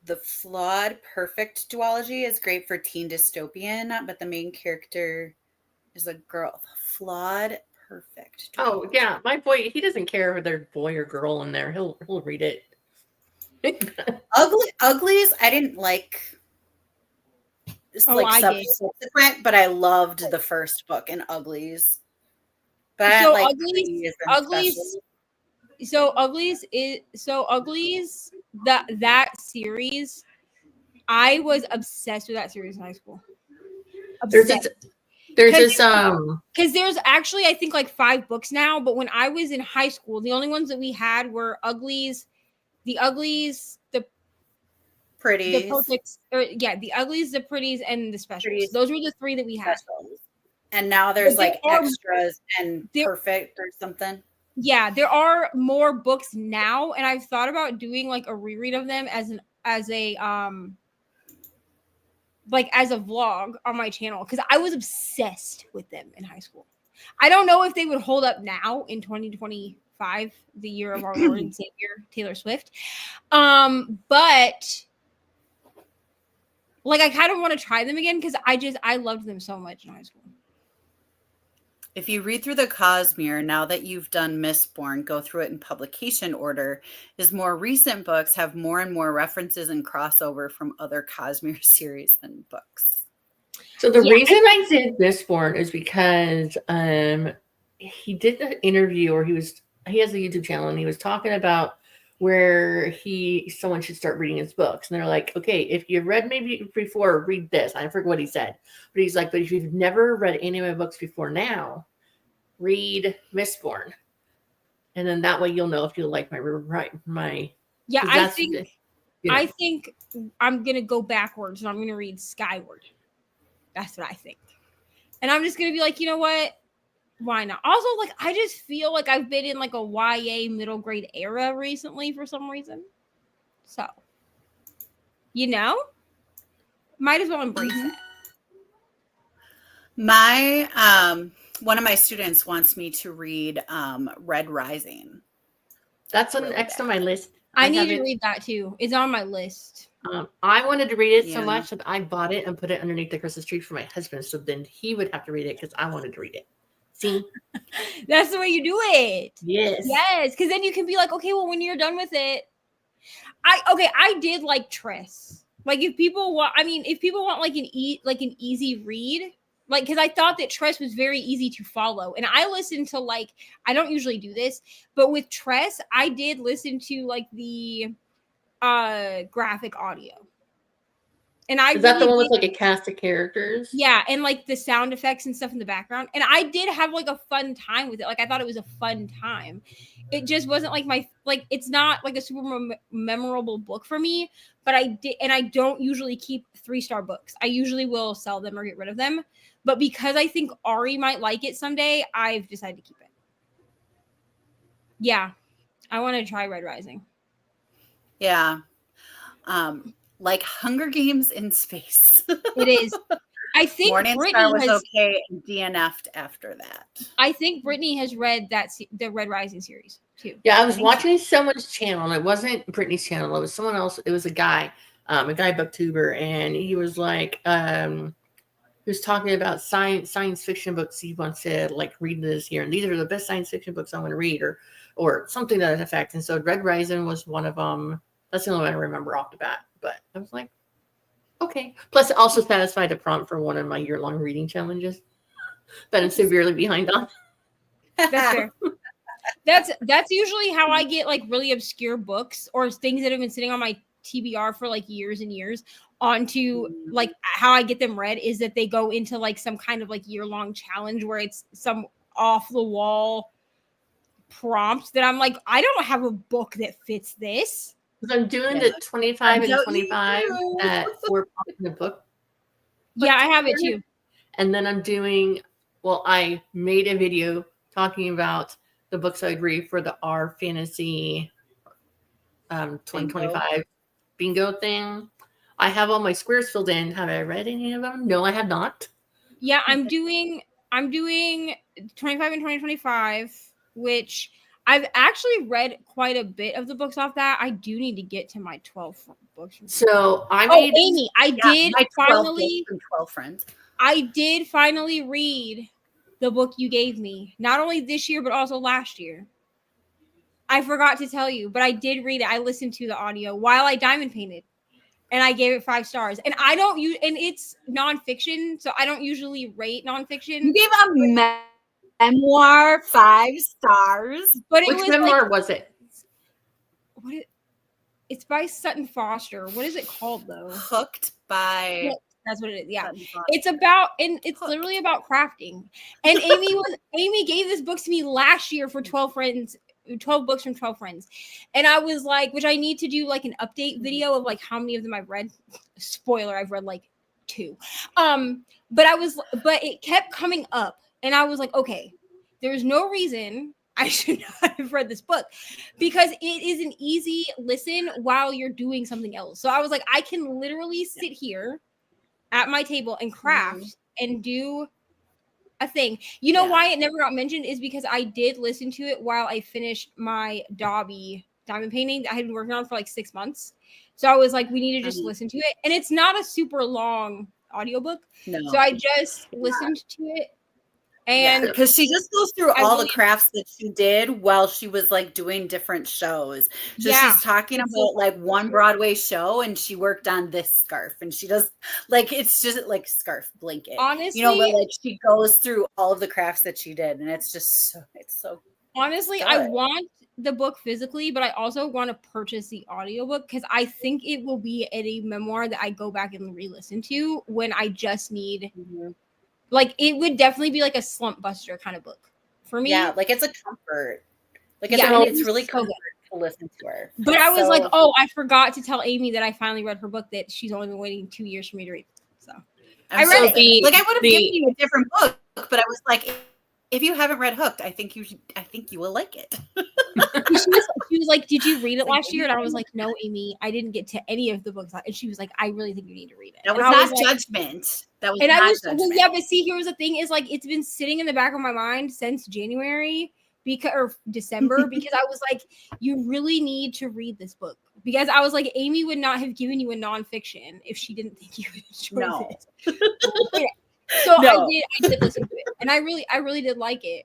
The flawed perfect duology is great for teen dystopian, but the main character is a girl. The flawed perfect duology. Oh yeah, my boy, he doesn't care if there's boy or girl in there. He'll read it. Uglies, I didn't like. It's subsequent, but I loved the first book in Uglies. But so like Uglies, that series, I was obsessed with that series in high school. Because there's actually I think like 5 books now, but when I was in high school, the only ones that we had were the Pretties, the Uglies, the Pretties, and the Specials. Those were the 3 that we had. And now there's like extras and perfect or something. Yeah, there are more books now, and I've thought about doing like a reread of them as a vlog on my channel, because I was obsessed with them in high school. I don't know if they would hold up now in 2025, the year of our Lord and Savior Taylor Swift. But like I kind of want to try them again because I loved them so much in high school. If you read through the Cosmere, now that you've done Mistborn, go through it in publication order, as more recent books have more and more references and crossover from other Cosmere series and books. So the reason I did Mistborn is because he did an interview, or he has a YouTube channel, and he was talking about where someone should start reading his books. And they're like, okay, if you've read maybe before, read this. I forget what he said. But he's like, but if you've never read any of my books before now, read Mistborn. And then that way you'll know if you like my Yeah, I think I'm going to go backwards and I'm going to read Skyward. That's what I think. And I'm just going to be like, you know what? Why not? Also, like, I just feel like I've been in like a YA middle grade era recently for some reason. So, might as well embrace it. One of my students wants me to read Red Rising. That's next on my list. I need to read that too. It's on my list. I wanted to read it so much that I bought it and put it underneath the Christmas tree for my husband, so then he would have to read it because I wanted to read it. See? That's the way you do it. Yes. Because then you can be like, okay, well, when you're done with it, I did like Tress. Like if people want like an easy read, like, because I thought that Tress was very easy to follow, and I listened to like, I don't usually do this, but with Tress, I did listen to like the graphic audio. And is that the one with like a cast of characters? Yeah, and like the sound effects and stuff in the background. And I did have like a fun time with it. Like I thought it was a fun time. It just wasn't like it's not like a super memorable book for me. But I did, and I don't usually keep 3-star books. I usually will sell them or get rid of them. But because I think Ari might like it someday, I've decided to keep it. Yeah, I want to try Red Rising. Yeah. like Hunger Games in space. It is. I think Morningstar Brittany was has. okay and DNF'd after that. I think Brittany has read the Red Rising series too. Yeah, I was think watching someone's channel, and it wasn't Brittany's channel. It was someone else. It was a guy booktuber, and he was like, he was talking about science fiction books he once said, like, read this year, and these are the best science fiction books I'm going to read, or something to that effect. And so Red Rising was one of them. That's the only one I remember off the bat. But I was like, okay. Plus, it also satisfied the prompt for one of my year-long reading challenges that I'm severely behind on. That's fair. That's usually how I get like really obscure books or things that have been sitting on my TBR for like years and years onto like how I get them read is that they go into like some kind of like year-long challenge where it's some off the wall prompt that I'm like, I don't have a book that fits this. Because I'm doing the 25 and 25 at 4 pops in the book. Yeah, I have it too. And then I'm doing, well, I made a video talking about the books I'd read for the R Fantasy 2025 bingo thing. I have all my squares filled in. Have I read any of them? No, I have not. Yeah, I'm doing 25 and 2025, which I've actually read quite a bit of the books off that. I do need to get to my 12 books. So I made Amy, I did finally 12 friends. I did finally read the book you gave me, not only this year, but also last year. I forgot to tell you, but I did read it. I listened to the audio while I diamond painted, and I gave it 5 stars. And I don't use, and it's nonfiction, so I don't usually rate nonfiction. You gave a memoir 5 stars. But which memoir was it? It's by Sutton Foster. What is it called though? Hooked by. Yeah, that's what it is. Yeah, it's about, and it's literally about crafting. And Amy gave this book to me last year for 12 friends. 12 books from 12 friends, and I was like, which I need to do like an update video of like how many of them I've read. Spoiler, I've read like 2. But it kept coming up, and I was like, okay, there's no reason I should not have read this book because it is an easy listen while you're doing something else. So I was like, I can literally sit here at my table and craft and do a thing. You know why it never got mentioned is because I did listen to it while I finished my Dobby diamond painting that I had been working on for like 6 months. So I was like, we need to just listen to it. And it's not a super long audiobook. No. So I just listened to it. And because she just goes through all the crafts that she did while she was like doing different shows. So she's talking about like one Broadway show, and she worked on this scarf, and she does like, it's just like scarf blanket. Honestly, you know, but like she goes through all of the crafts that she did, and it's just so honestly good. I want the book physically, but I also want to purchase the audiobook because I think it will be a memoir that I go back and re-listen to when I just need like, it would definitely be like a slump buster kind of book for me. Yeah, like it's a comfort. Like it's really comfort to listen to her. But I was like, oh, I forgot to tell Amy that I finally read her book that she's only been waiting 2 years for me to read. So I read it. Like I would have given you a different book, but I was like, if you haven't read Hooked, I think you will like it. She was like, did you read it last year? And I was like, no, Amy, I didn't get to any of the books. And she was like, I really think you need to read it. That was not judgment. That was not judgment. Well, yeah, but see, here was the thing is like, it's been sitting in the back of my mind since January or December, because I was like, you really need to read this book. Because I was like, Amy would not have given you a nonfiction if she didn't think you would enjoy it. So I did listen to it, and I really did like it.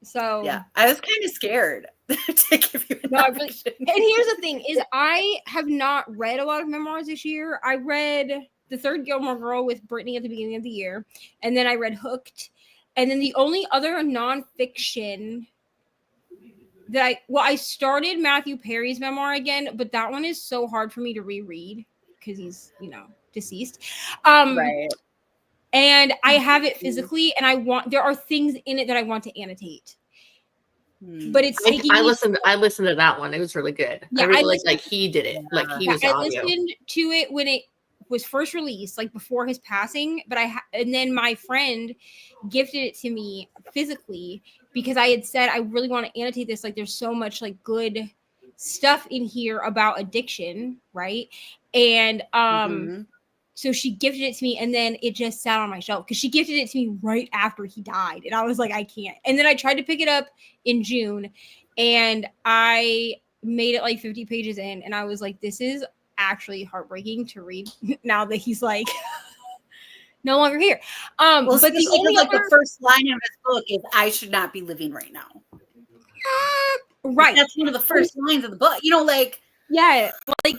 So yeah, I was kind of scared to give you. And here's the thing: is I have not read a lot of memoirs this year. I read The Third Gilmore Girl with Brittany at the beginning of the year, and then I read Hooked, and then the only other nonfiction that I started Matthew Perry's memoir again, but that one is so hard for me to reread because he's deceased. Right. And I have it physically, and there are things in it that I want to annotate. But it's I listened to that one. It was really good. Yeah, I really like he did it. Like he was audio. I listened to it when it was first released, like before his passing. But and then my friend gifted it to me physically because I had said I really want to annotate this. Like there's so much like good stuff in here about addiction, right? And so she gifted it to me, and then it just sat on my shelf because she gifted it to me right after he died. And I was like, I can't. And then I tried to pick it up in June, and I made it like 50 pages in, and I was like, this is actually heartbreaking to read now that he's like no longer here. Well, but the only like the first line of his book is "I should not be living right now." Right. That's one of the first lines of the book. You know, like yeah, like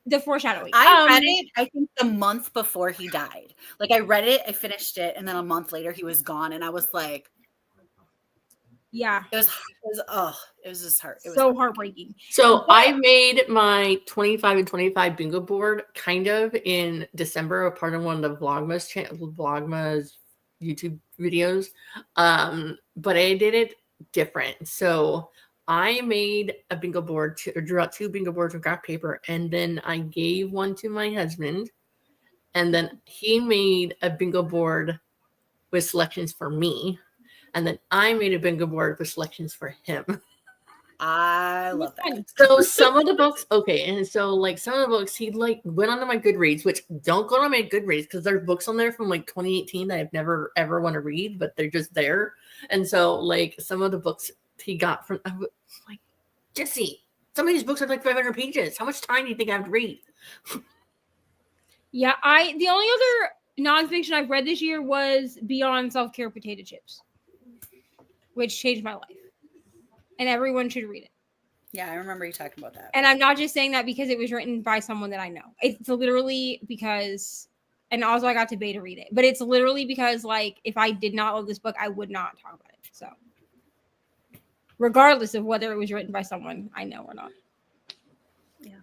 the foreshadowing. I read it, I think the month before he died. Like I read it, I finished it, and then a month later he was gone, and I was like, yeah, it was just hard. It was so heartbreaking. So I made my 25 and 25 bingo board kind of in December, a part of one of the Vlogmas YouTube videos. But I did it different. So I made a bingo board, drew out 2 bingo boards of graph paper, and then I gave one to my husband, and then he made a bingo board with selections for me, and then I made a bingo board with selections for him. I love that. So some of the books, okay, and so like some of the books, he like went onto my Goodreads, which don't go on my Goodreads because there's books on there from like 2018 that I've never ever want to read, but they're just there. And so like some of the books he got from, I was like, Jesse, some of these books are like 500 pages. How much time do you think I have to read? Yeah, the only other nonfiction I've read this year was Beyond Self-Care Potato Chips, which changed my life. And everyone should read it. Yeah, I remember you talking about that. And I'm not just saying that because it was written by someone that I know. It's literally because, and also I got to beta read it, but it's literally because like if I did not love this book, I would not talk about it. So regardless of whether it was written by someone I know or not. Yeah.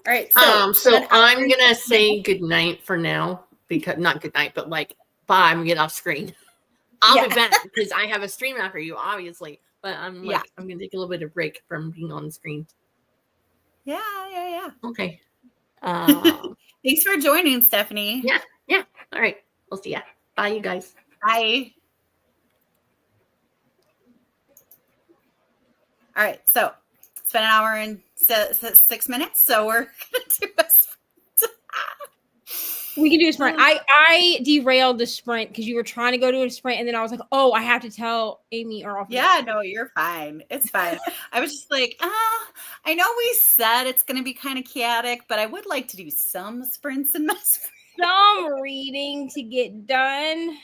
All right. So I'm gonna say goodnight for now, because not good night, but like bye. I'm gonna get off screen. I'll be back because I have a stream after you, obviously. But I'm like, I'm gonna take a little bit of break from being on the screen. Yeah. Okay. Thanks for joining, Stephanie. Yeah. All right. We'll see ya. Bye, you guys. Bye. All right. So it's been an hour and 6 minutes. So we're gonna do a sprint. We can do a sprint. I derailed the sprint because you were trying to go to a sprint, and then I was like, "Oh, I have to tell Amy or off." Yeah, no, you're fine. It's fine. I was just like, I know we said it's going to be kind of chaotic, but I would like to do some sprints and some reading to get done.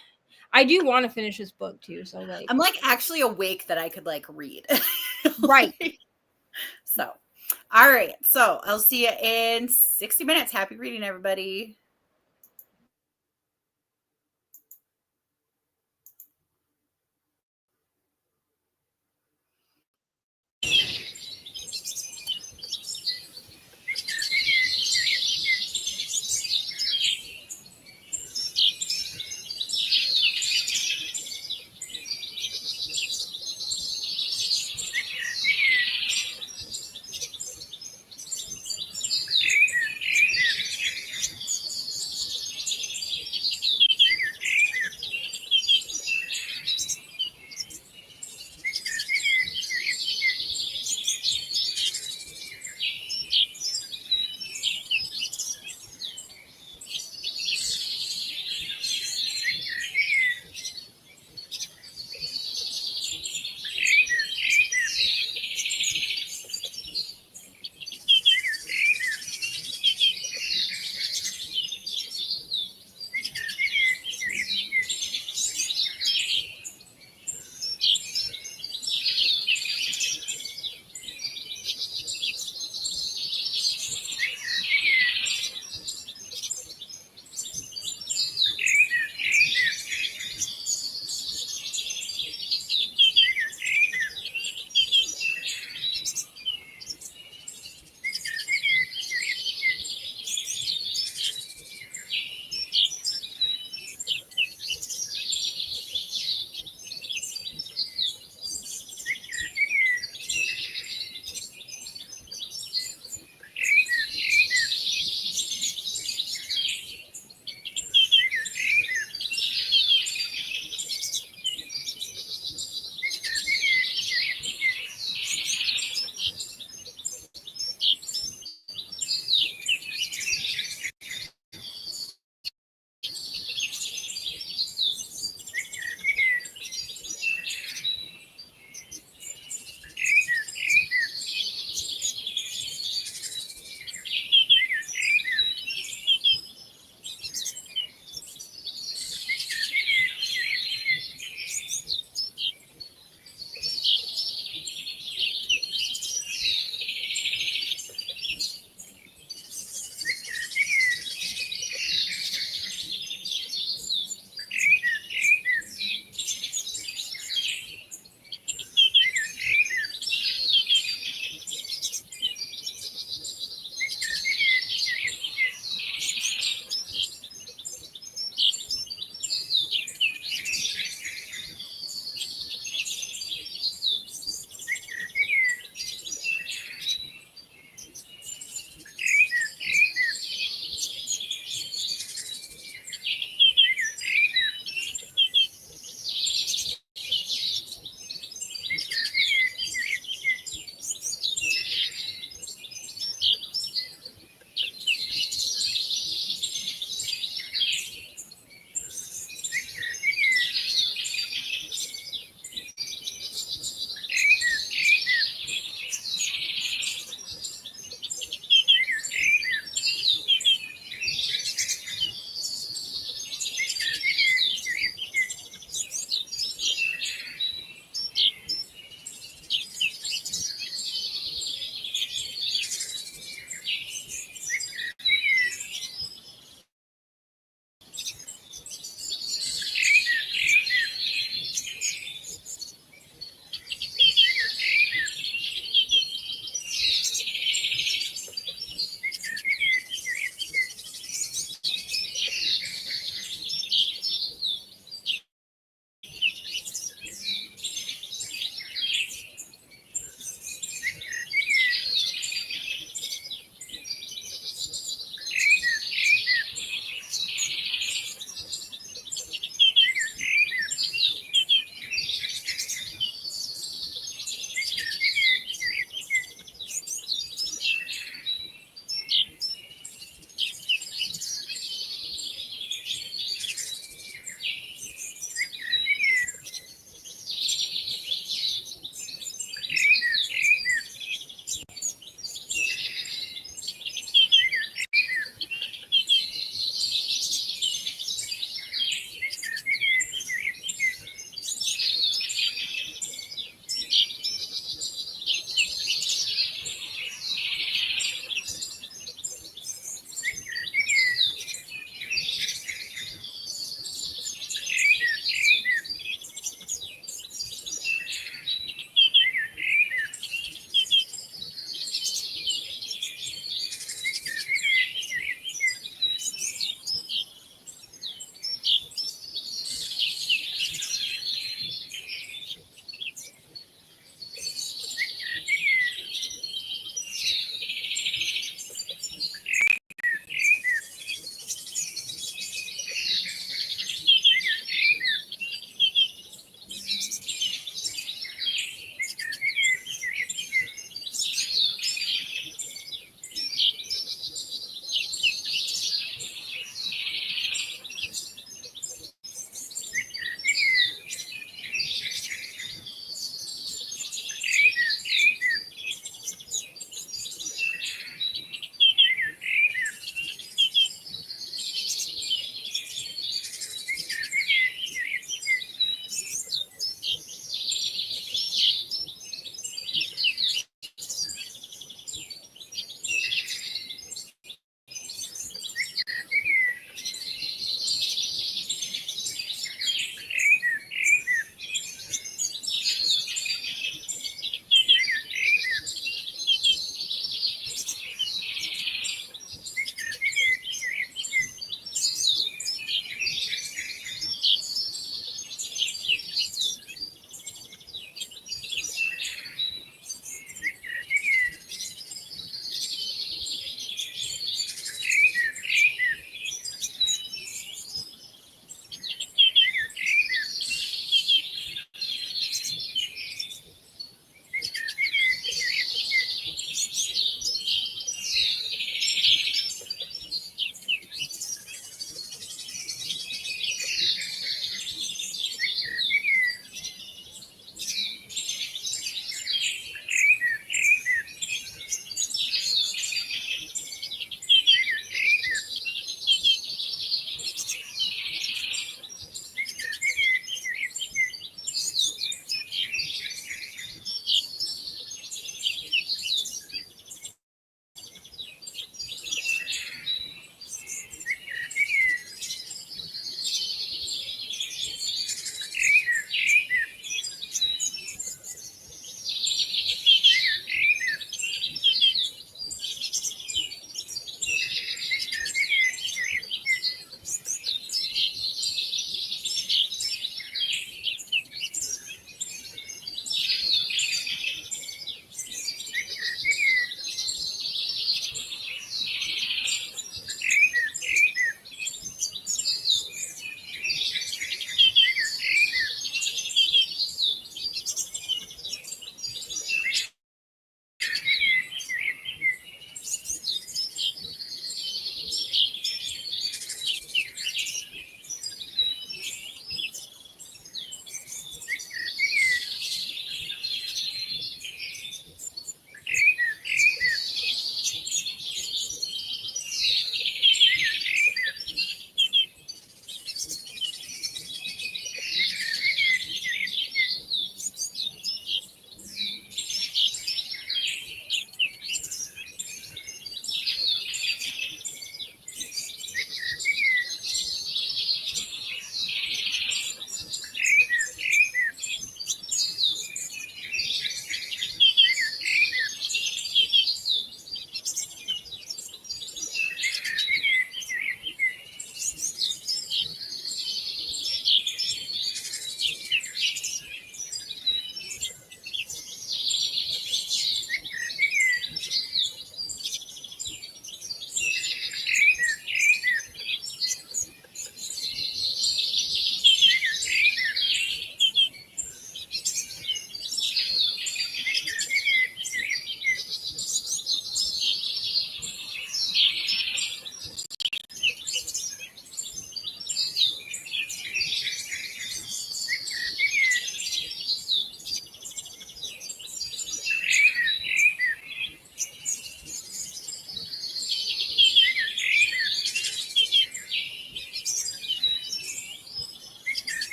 I do want to finish this book too, so like I'm like actually awake that I could like read. Right. So, all right. So I'll see you in 60 minutes. Happy reading, everybody.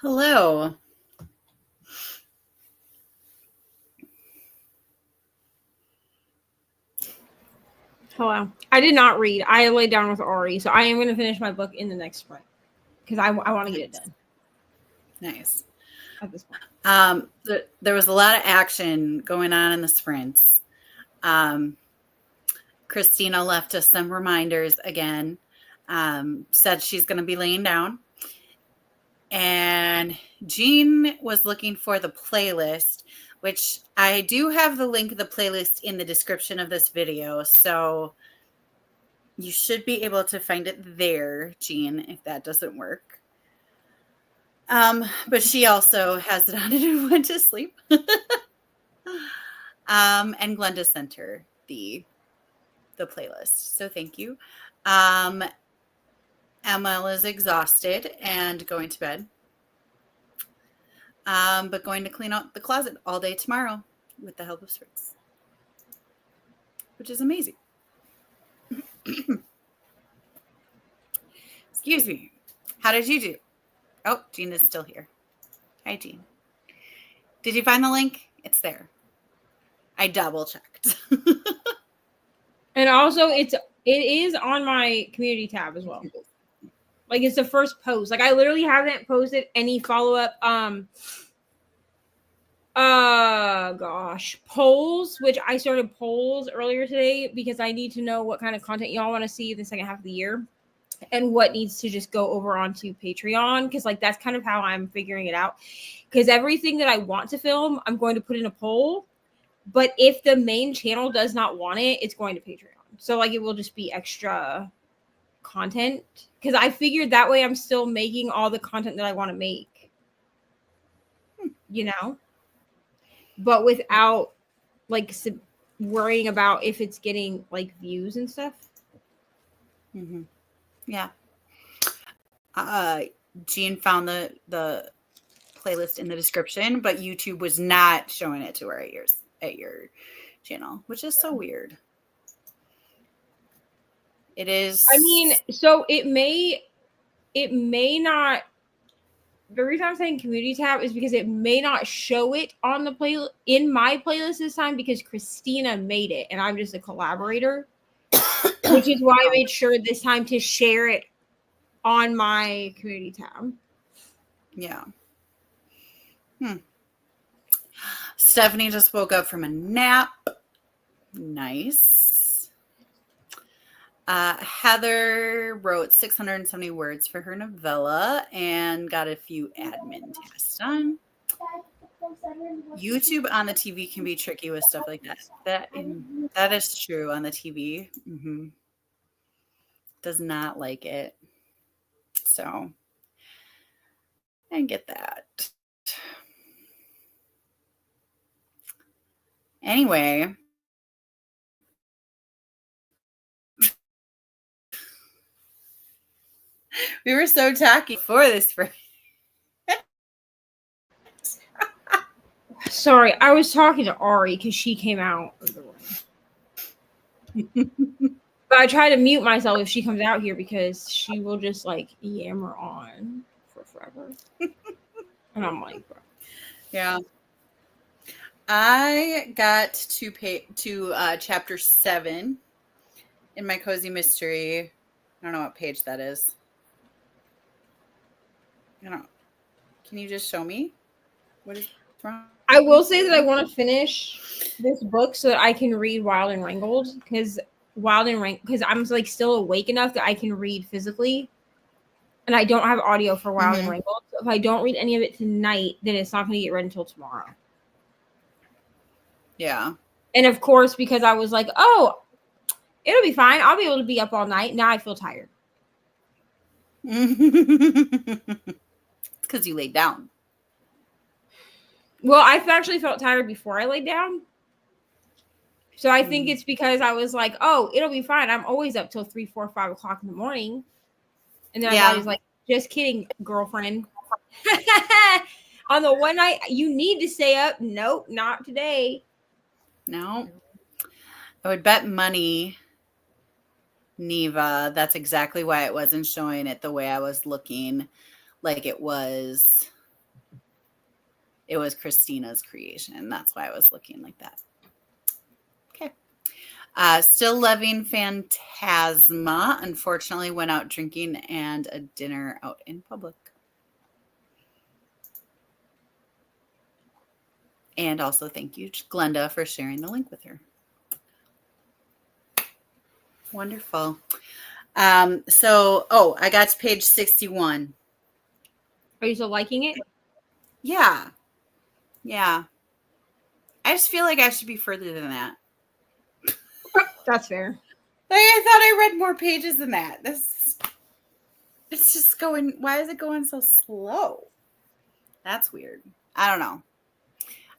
Hello. Hello. I did not read. I laid down with Ari, so I am going to finish my book in the next sprint because I want to get it done. Nice. At this point. There was a lot of action going on in the sprints. Christina left us some reminders again. Said she's going to be laying down. And Jean was looking for the playlist, which I do have the link of the playlist in the description of this video. So you should be able to find it there, Jean, if that doesn't work. But she also has it on and went to sleep. And Glenda sent her the playlist. So thank you. Emma is exhausted and going to bed. But going to clean out the closet all day tomorrow with the help of sprints, which is amazing. Excuse me. How did you do? Oh, Jean is still here. Hi, Jean. Did you find the link? It's there. I double checked. And also it is on my community tab as well. Like it's the first post. Like I literally haven't posted any follow-up polls, which I started polls earlier today because I need to know what kind of content y'all want to see in the second half of the year and what needs to just go over onto Patreon, because like that's kind of how I'm figuring it out, because everything that I want to film I'm going to put in a poll, but if the main channel does not want it, it's going to Patreon. So like it will just be extra content, because I figured that way I'm still making all the content that I want to make, you know, but without like worrying about if it's getting like views and stuff. Mm-hmm. Yeah. Jean found the playlist in the description, but YouTube was not showing it to her at your channel, which is so weird. It is. I mean, so it may not. The reason I'm saying community tab is because it may not show it on the in my playlist this time because Christina made it and I'm just a collaborator, which is why I made sure this time to share it on my community tab. Yeah. Stephanie just woke up from a nap. Nice. Heather wrote 670 words for her novella and got a few admin tasks done. YouTube on the TV can be tricky with stuff like that. That is true on the TV. Mm-hmm. Does not like it. So I get that. Anyway. We were so tacky before this. Sorry, I was talking to Ari because she came out of the room. But I try to mute myself if she comes out here because she will just like yammer on for forever. And I'm like, bro. Yeah. I got to chapter 7 in my cozy mystery. I don't know what page that is. I don't know. Can you just show me what is wrong? I will say that I want to finish this book so that I can read Wild and Wrangled, because I'm like still awake enough that I can read physically, and I don't have audio for Wild and Wrangled. So if I don't read any of it tonight, then it's not going to get read until tomorrow. Yeah. And of course, because I was like, oh, it'll be fine. I'll be able to be up all night. Now I feel tired. It's because you laid down. Well, I actually felt tired before I laid down. So I think it's because I was like, oh, it'll be fine. I'm always up till 3, 4, 5 o'clock in the morning. And then I was like, just kidding, girlfriend. On the one night you need to stay up. Nope, not today. No. I would bet money, Neva, that's exactly why it wasn't showing it the way I was looking like it was it was Christina's creation. That's why I was looking like that. Okay. Still loving Phantasma. Unfortunately, went out drinking and a dinner out in public. And also thank you, Glenda, for sharing the link with her. Wonderful. I got to page 61. Are you still liking it? Yeah. Yeah. I just feel like I should be further than that. That's fair. Like, I thought I read more pages than that. It's just going, why is it going so slow? That's weird. I don't know.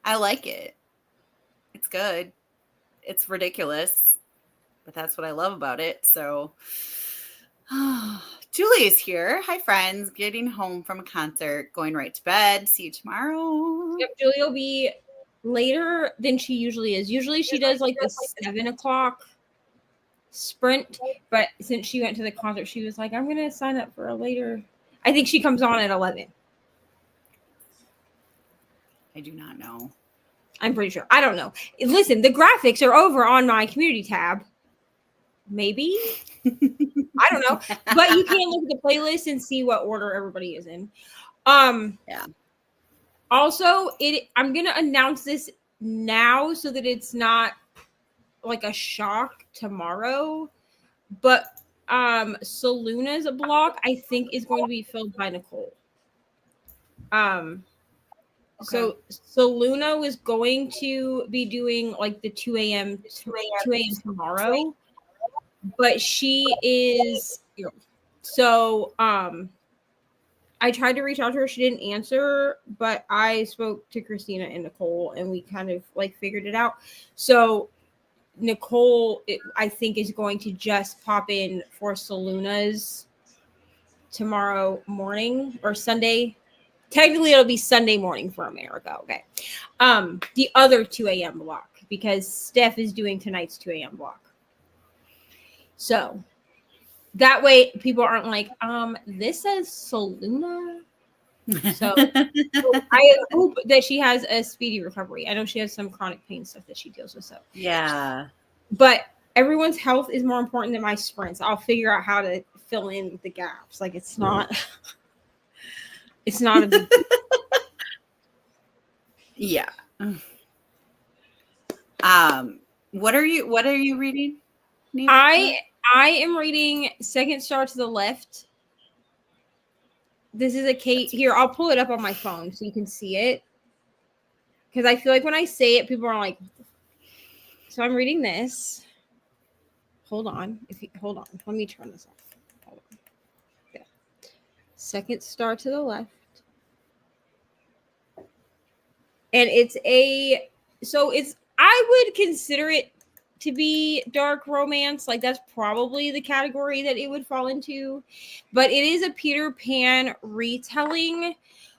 I like it. It's good. It's ridiculous, but that's what I love about it. So, Julie's here. Hi, friends. Getting home from a concert, going right to bed. See you tomorrow. Yep, Julie will be later than she usually is. Usually she does like the 7 o'clock sprint, but since she went to the concert, she was like, I'm going to sign up for a later. I think she comes on at 11. I do not know. I'm pretty sure. I don't know. Listen, the graphics are over on my community tab. Maybe. I don't know. But you can look at the playlist and see what order everybody is in. Yeah. Also, I'm going to announce this now so that it's not like a shock tomorrow. But Soluunaa's block, I think, is going to be filled by Nicole. So Soluunaa was going to be doing like the 2 a.m. tomorrow, but she is ill. So I tried to reach out to her. She didn't answer, but I spoke to Christina and Nicole and we kind of like figured it out. So Nicole, I think, is going to just pop in for Soluunaa's tomorrow morning or Sunday. Technically, it'll be Sunday morning for America. Okay. The other 2 a.m. block, because Steph is doing tonight's 2 a.m. block. So that way people aren't like, this says Soluunaa. So I hope that she has a speedy recovery. I know she has some chronic pain stuff that she deals with. So Yeah. But everyone's health is more important than my sprints. I'll figure out how to fill in the gaps. Like it's not a big deal. Yeah. What are you reading, Neva? I am reading Second Star to the Left. This is a Kate. Here, I'll pull it up on my phone so you can see it. Because I feel like when I say it, people are like, so I'm reading this. Hold on. Hold on. Let me turn this off. Hold on. Yeah. Second Star to the Left. And I would consider it to be dark romance. Like that's probably the category that it would fall into. But it is a Peter Pan retelling.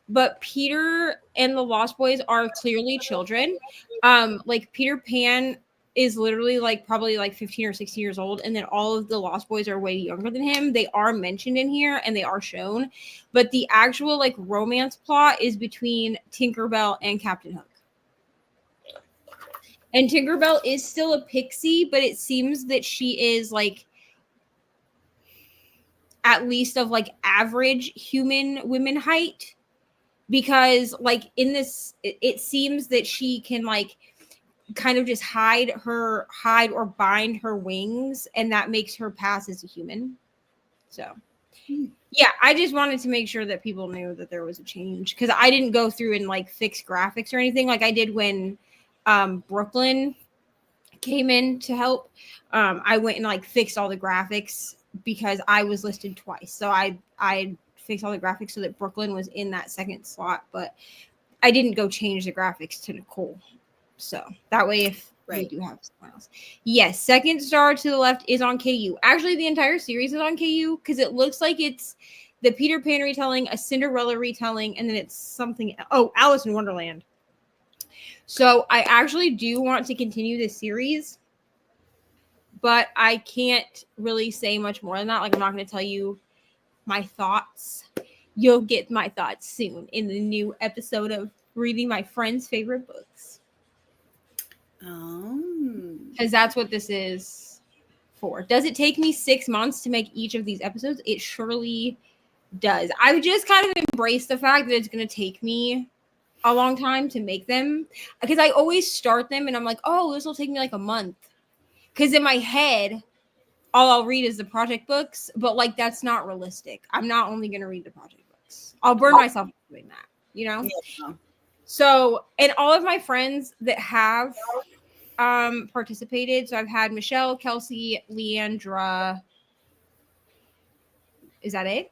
But Peter and the Lost Boys are clearly children. Like Peter Pan is literally like probably like 15 or 16 years old. And then all of the Lost Boys are way younger than him. They are mentioned in here and they are shown. But the actual like romance plot is between Tinkerbell and Captain Hook. And Tinkerbell is still a pixie, but it seems that she is like at least of like average human women height. Because like in this, it seems that she can like kind of just hide or bind her wings, and that makes her pass as a human. So yeah, I just wanted to make sure that people knew that there was a change, because I didn't go through and like fix graphics or anything like I did when Brooklyn came in to help. I went and like fixed all the graphics because I was listed twice. So I fixed all the graphics so that Brooklyn was in that second slot, but I didn't go change the graphics to Nicole. So that way, if we do have someone else. Yes, Second Star to the Left is on KU. Actually, the entire series is on KU because it looks like it's the Peter Pan retelling, a Cinderella retelling, and then it's something. Oh, Alice in Wonderland. So I actually do want to continue this series, but I can't really say much more than that. Like I'm not going to tell you my thoughts. You'll get my thoughts soon in the new episode of reading my friends' favorite books. Oh. Because that's what this is for. Does it take me 6 months to make each of these episodes? It surely does. I've just kind of embraced the fact that it's going to take me a long time to make them. Because I always start them and I'm like, oh, this will take me like a month. Because in my head, all I'll read is the project books. But like, that's not realistic. I'm not only going to read the project books. I'll burn myself doing that, you know? Yeah. So, and all of my friends that have participated. So I've had Michelle, Kelsey, Leandra. Is that it?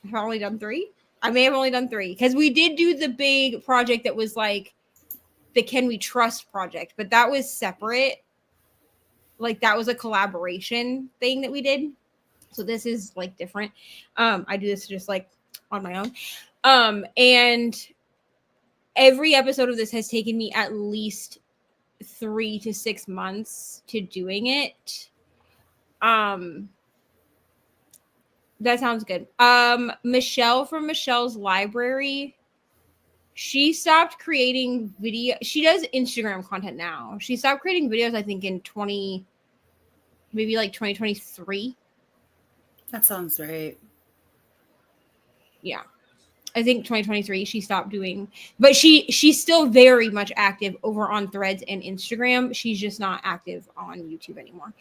I've only done 3. I may have only done 3 because we did do the big project that was like the Can We Trust project, but that was separate. Like that was a collaboration thing that we did. So this is like different. I do this just like on my own. And every episode of this has taken me at least 3 to 6 months to doing it. That sounds good. Michelle from Michelle's Library, she stopped creating video. She does Instagram content now. She stopped creating videos, I think, in 2023. That sounds right. Yeah. I think 2023 she stopped doing, but she's still very much active over on Threads and Instagram. She's just not active on YouTube anymore.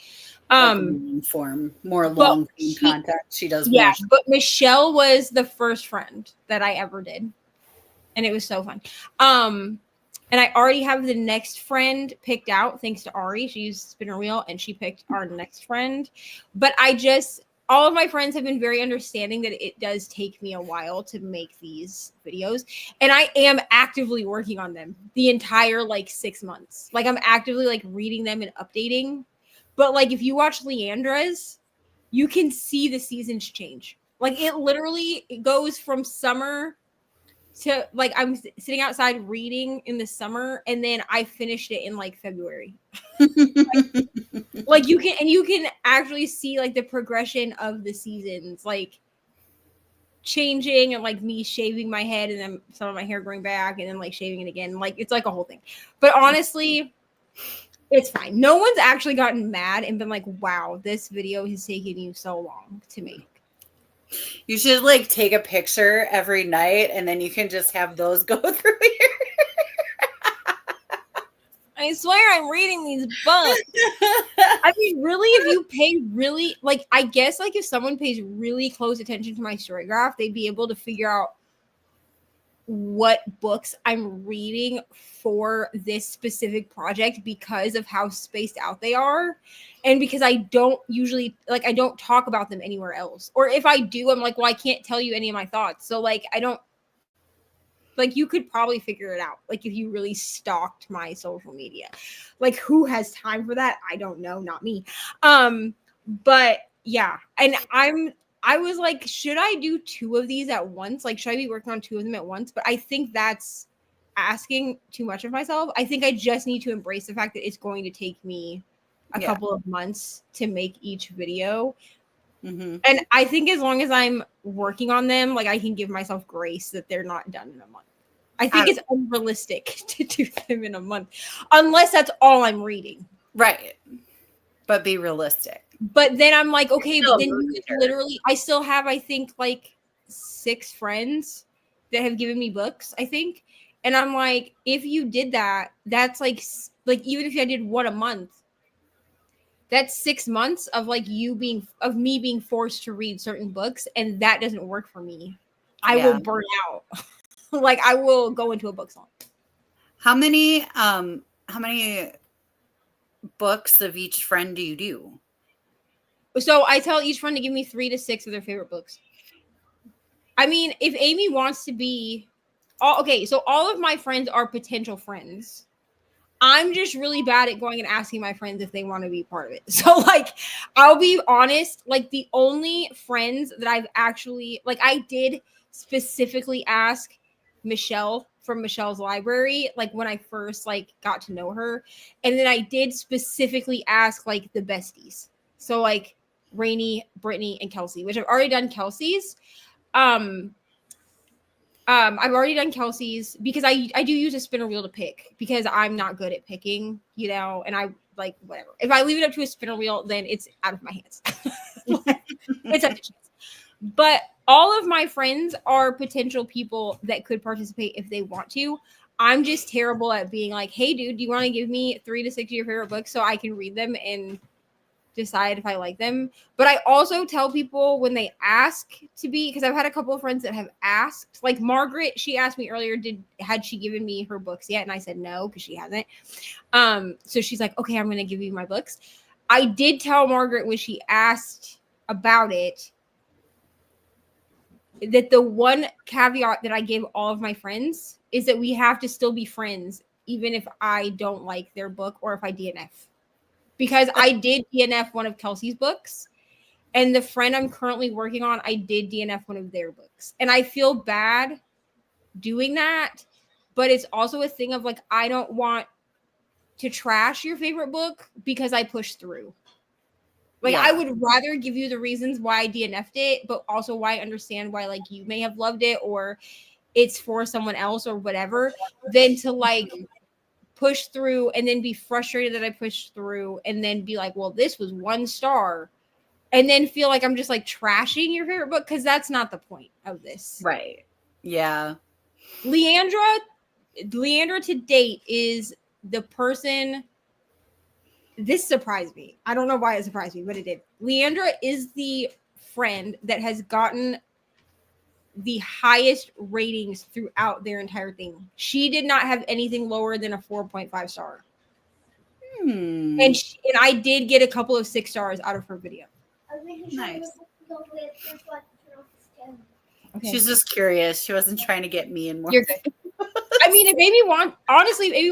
More long content. She does more. But Michelle was the first friend that I ever did, and it was so fun. And I already have the next friend picked out thanks to Ari. She used Spinner Wheel and she picked our next friend. But all of my friends have been very understanding that it does take me a while to make these videos. And I am actively working on them the entire like 6 months. Like I'm actively like reading them and updating. But like if you watch Leandra's, you can see the seasons change. Like it goes from summer to like I'm sitting outside reading in the summer and then I finished it in like February. Like you can actually see like the progression of the seasons like changing and like me shaving my head and then some of my hair growing back and then like shaving it again. Like it's like a whole thing. But honestly, it's fine. No one's actually gotten mad and been like, wow, this video has taken you so long to make. You should like take a picture every night and then you can just have those go through here. I swear I'm reading these books. I mean, really, if you pay really, like, I guess, like, if someone pays really close attention to my story graph, they'd be able to figure out what books I'm reading for this specific project because of how spaced out they are. And because I don't usually, like, I don't talk about them anywhere else. Or if I do, I'm like, well, I can't tell you any of my thoughts. So, like, I don't, like, you could probably figure it out. Like, if you really stalked my social media. Like, who has time for that? I don't know. Not me. But, yeah. And I was like, should I do 2 of these at once? Like, should I be working on 2 of them at once? But I think that's asking too much of myself. I think I just need to embrace the fact that it's going to take me a couple of months to make each video. Mm-hmm. And I think as long as I'm working on them, like, I can give myself grace that they're not done in a month. I think it's unrealistic to do them in a month, unless that's all I'm reading. Right. But be realistic. But then I'm like, okay, but then literally, I still have, I think, like 6 friends that have given me books, I think. And I'm like, if you did that, that's like even if I did 1 a month, that's 6 months of like me being forced to read certain books. And that doesn't work for me. I will burn out. Like I will go into a book slump. How many books of each friend do you do? So I tell each friend to give me 3 to 6 of their favorite books. I mean, if Amy wants to be so all of my friends are potential friends. I'm just really bad at going and asking my friends if they want to be part of it. So like, I'll be honest, like the only friends that I've actually, like I did specifically ask Michelle from Michelle's Library, like when I first like got to know her. And then I did specifically ask like the besties. So like Rainey, Brittany, and Kelsey, which I've already done Kelsey's. I've already done Kelsey's because I do use a spinner wheel to pick because I'm not good at picking, you know, and I like whatever. If I leave it up to a spinner wheel, then it's out of my hands. It's up to chance. But all of my friends are potential people that could participate if they want to. I'm just terrible at being like, hey, dude, do you want to give me 3 to 6 of your favorite books so I can read them and decide if I like them? But I also tell people when they ask to be, because I've had a couple of friends that have asked, like Margaret, she asked me earlier, had she given me her books yet? And I said no, because she hasn't. So she's like, okay, I'm going to give you my books. I did tell Margaret when she asked about it that the one caveat that I gave all of my friends is that we have to still be friends, even if I don't like their book or if I DNF. Because I did DNF one of Kelsey's books, and the friend I'm currently working on, I did DNF one of their books. And I feel bad doing that, but it's also a thing of like, I don't want to trash your favorite book because I pushed through. Like, Yeah. I would rather give you the reasons why I DNF'd it, but also why I understand why, like, you may have loved it or it's for someone else or whatever, than to, like, push through and then be frustrated that I pushed through and then be like, well, this was 1 star. And then feel like I'm just, like, trashing your favorite book because that's not the point of this. Right. Yeah. Leandra to date is the person... This surprised me. I don't know why it surprised me, but it did. Leandra is the friend that has gotten the highest ratings throughout their entire thing. She did not have anything lower than a 4.5 star. And I did get a couple of 6 stars out of her video. Nice. Okay. She's just curious. She wasn't trying to get me in more. You're good. I mean, if Amy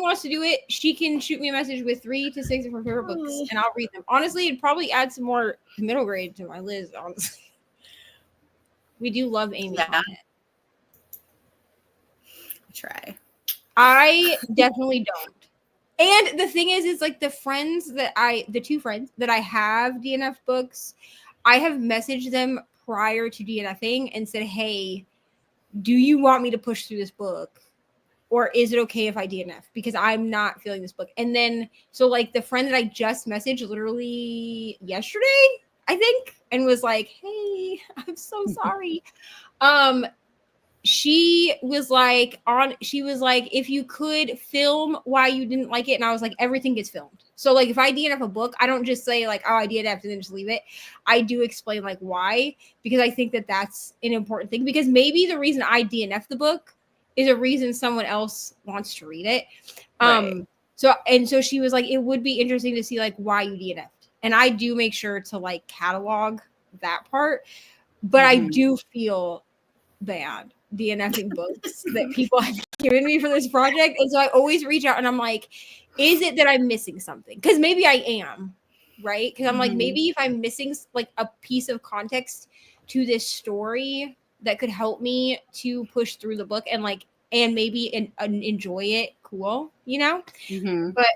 wants to do it, she can shoot me a message with 3 to 6 of her favorite books, and I'll read them. Honestly, it'd probably add some more middle grade to my list. Honestly, we do love Amy content. Try. I definitely don't. And the thing is, it's like the 2 friends that I have DNF books, I have messaged them prior to DNFing and said, hey, do you want me to push through this book? Or is it okay if I DNF? Because I'm not feeling this book. And then, so like the friend that I just messaged literally yesterday, I think, and was like, hey, I'm so sorry. She was like, if you could film why you didn't like it. And I was like, everything gets filmed. So like if I DNF a book, I don't just say like, oh, I DNF and then just leave it. I do explain like why, because I think that that's an important thing, because maybe the reason I DNF the book is a reason someone else wants to read it. Right. So she was like, it would be interesting to see like why you DNF'd. And I do make sure to like catalog that part, but I do feel bad DNFing books that people have given me for this project. And so I always reach out and I'm like, is it that I'm missing something? Because maybe I am, right? Because I'm like, maybe if I'm missing like a piece of context to this story that could help me to push through the book and maybe enjoy it, cool, you know? But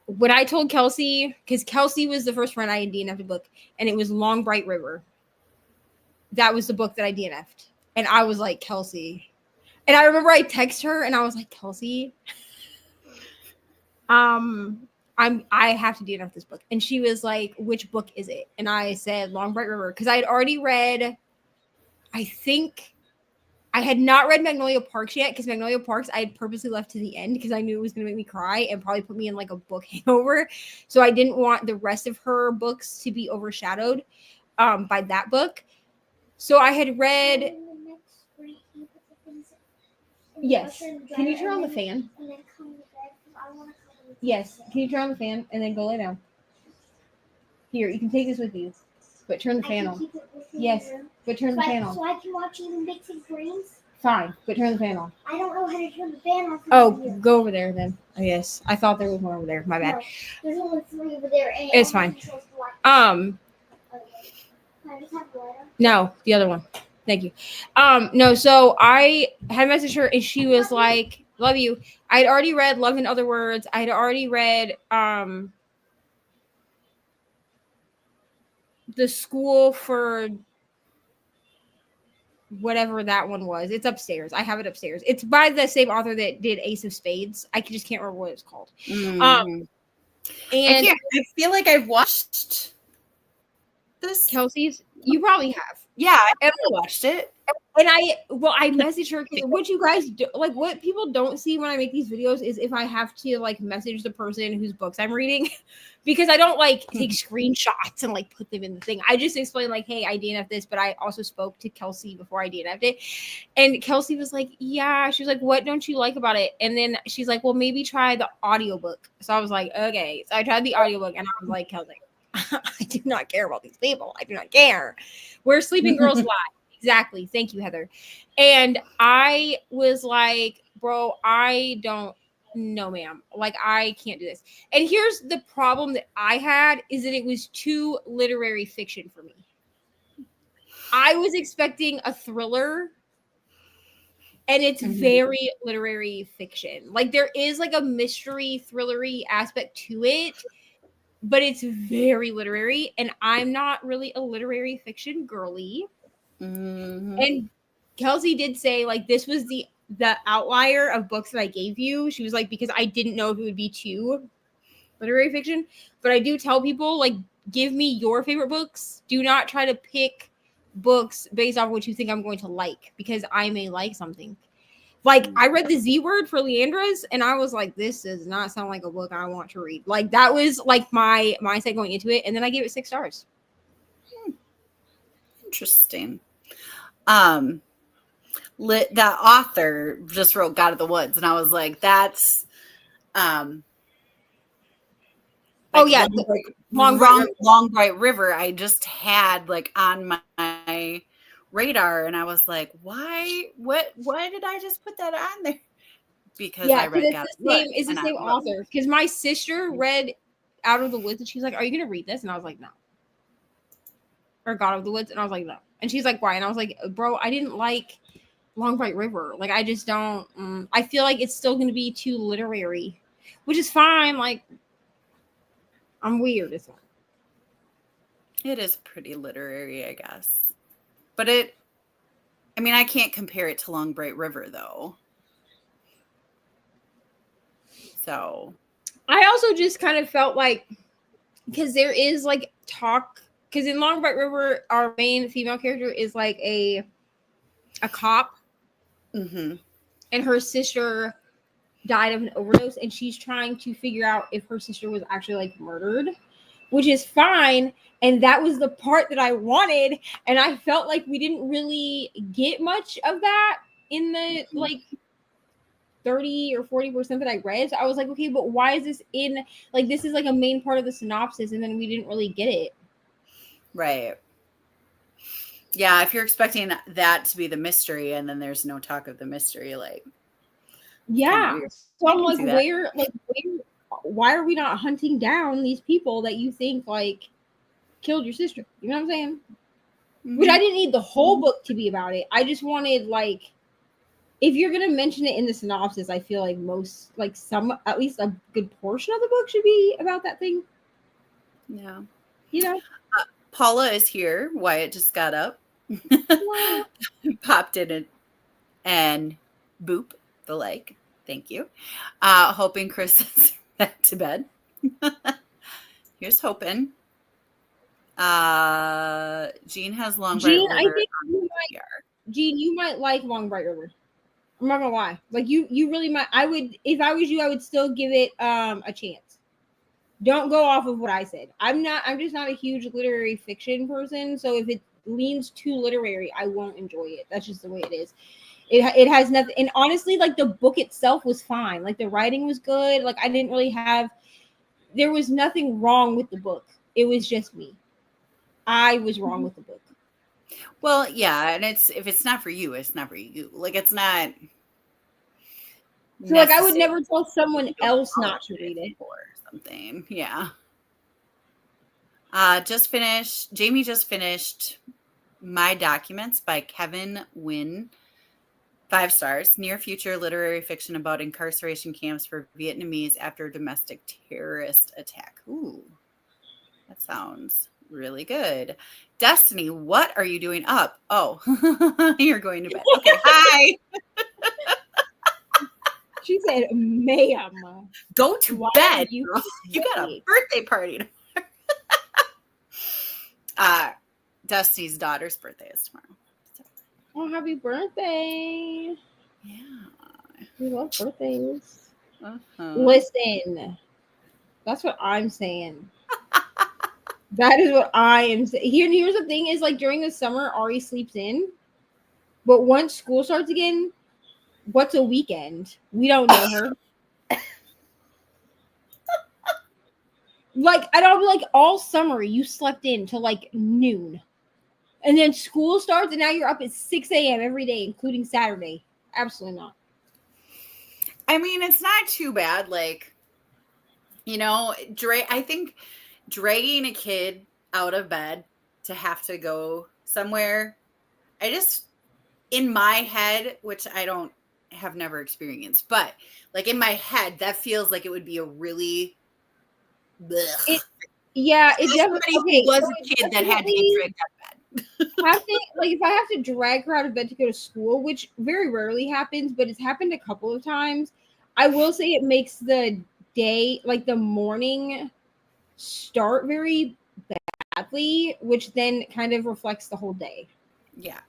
when I told Kelsey, because Kelsey was the first friend I had DNF'd a book, and it was Long Bright River. That was the book that I DNF'd. And I was like, Kelsey. And I remember I texted her and I was like, Kelsey, I have to DNF this book. And she was like, which book is it? And I said Long Bright River, because I had already read, I think I had not read Magnolia Parks yet, because Magnolia Parks I had purposely left to the end because I knew it was going to make me cry and probably put me in like a book hangover. So I didn't want the rest of her books to be overshadowed by that book. So I had read. Yes. Can you turn on the fan? Yes. Can you turn on the fan and then go lay down? Here, you can take this with you, but turn the fan on. Yes, but turn the fan on. So I can watch you mixing greens? Fine, but turn the fan on. I don't know how to turn the fan on. Oh, go over there then. Oh, yes. I thought there was one over there. My bad. No, there's only 3 over there. And It's fine. No, the other one. Thank you. No, so I had messaged her and she was like, love you. I had already read Love in Other Words. I had already read The School for whatever that one was. It's upstairs. I have it upstairs. It's by the same author that did Ace of Spades. I just can't remember what it's called. Mhm. And I feel like I've watched this. Kelsey's, you probably have. Yeah, I watched it. And I messaged her because what you guys do, like what people don't see when I make these videos is if I have to like message the person whose books I'm reading, because I don't like take screenshots and like put them in the thing. I just explain like, hey, I DNF'd this, but I also spoke to Kelsey before I DNF'd it. And Kelsey was like, yeah, she was like, what don't you like about it? And then she's like, well, maybe try the audiobook. So I was like, okay. So I tried the audiobook and I was like, Kelsey, I do not care about these people. I do not care. Where Sleeping Girls Lie. Exactly. Thank you, Heather. And I was like, bro, I don't know, ma'am. Like, I can't do this. And here's the problem that I had is that it was too literary fiction for me. I was expecting a thriller, and it's very literary fiction. Like, there is like a mystery, thrillery aspect to it, but it's very literary. And I'm not really a literary fiction girly. And Kelsey did say like this was the outlier of books that I gave you. She was like, because I didn't know if it would be too literary fiction, but I do tell people like, give me your favorite books. Do not try to pick books based off what you think I'm going to like, because I may like something. Like I read the Z Word for Leandra's and I was like, this does not sound like a book I want to read. Like that was like my mindset going into it. And then I gave it 6 stars. Interesting. The author just wrote God of the Woods, and I was like, that's oh yeah, Long Bright River. I just had like on my radar, and I was like, why? Why did I just put that on there? Because I read God of the Woods. It's the same author. Because my sister read Out of the Woods, and she's like, "Are you gonna read this?" And I was like, "No." Or God of the Woods, and I was like, "No." And she's like, why? And I was like, bro, I didn't like Long Bright River. Like, I just don't. I feel like it's still going to be too literary, which is fine. Like, I'm weird. It's fine. It is pretty literary, I guess. But I can't compare it to Long Bright River, though. So. I also just kind of felt like, because there is, like, talk. Because in Long Bright River, our main female character is like a cop, and her sister died of an overdose, and she's trying to figure out if her sister was actually like murdered, which is fine. And that was the part that I wanted, and I felt like we didn't really get much of that in the like 30 or 40% that I read. So I was like, okay, but why is this in like this is like a main part of the synopsis, and then we didn't really get it. Right. Yeah, if you're expecting that to be the mystery and then there's no talk of the mystery, like yeah. So I'm like, why are we not hunting down these people that you think like killed your sister? You know what I'm saying? Which I didn't need the whole book to be about it. I just wanted like, if you're gonna mention it in the synopsis, I feel like at least a good portion of the book should be about that thing. Yeah. You know? Paula is here. Wyatt just got up, popped in and boop the leg. Thank you. Hoping Chris is back to bed. Here's hoping. Jean has Long Bright River. I think you might like Long Bright River. I'm not gonna lie. Like you really might. I would, if I was you, I would still give it a chance. Don't go off of what I said. I'm just not a huge literary fiction person. So if it leans too literary, I won't enjoy it. That's just the way it is. It has nothing. And honestly, like the book itself was fine. Like the writing was good. Like I didn't really there was nothing wrong with the book. It was just me. I was wrong with the book. Well, yeah. And if it's not for you, it's not for you. Like it's not. So like I would never tell someone else not to read it. Or something. Yeah. Jamie just finished My Documents by Kevin Nguyen. 5 stars. Near future literary fiction about incarceration camps for Vietnamese after a domestic terrorist attack. Ooh. That sounds Really good. Destiny, what are you doing up? Oh, you're going to bed. Okay, hi. She said, ma'am. Go to Why bed. are you girl. You got a awake? birthday party. Destiny's daughter's birthday is tomorrow. So, Oh, happy birthday. yeah. We love birthdays. Uh-huh. Listen, that's what I'm saying. That is what I am saying. Here's the thing is like during the summer, Ari sleeps in. But once school starts again, what's a weekend? We don't know her. Like, I don't like all summer you slept in till like noon. And then school starts and now you're up at 6 a.m. every day, including Saturday. Absolutely not. I mean, it's not too bad. Like, you know, I think dragging a kid out of bed to have to go somewhere, I just, in my head, which I don't have never experienced, but like in my head, that feels like it would be a really, It definitely somebody who was a kid that had to get dragged out of bed. if I have to drag her out of bed to go to school, which very rarely happens, but it's happened a couple of times, I will say it makes the day, like the morning, start very badly, which then kind of reflects the whole day. Yeah.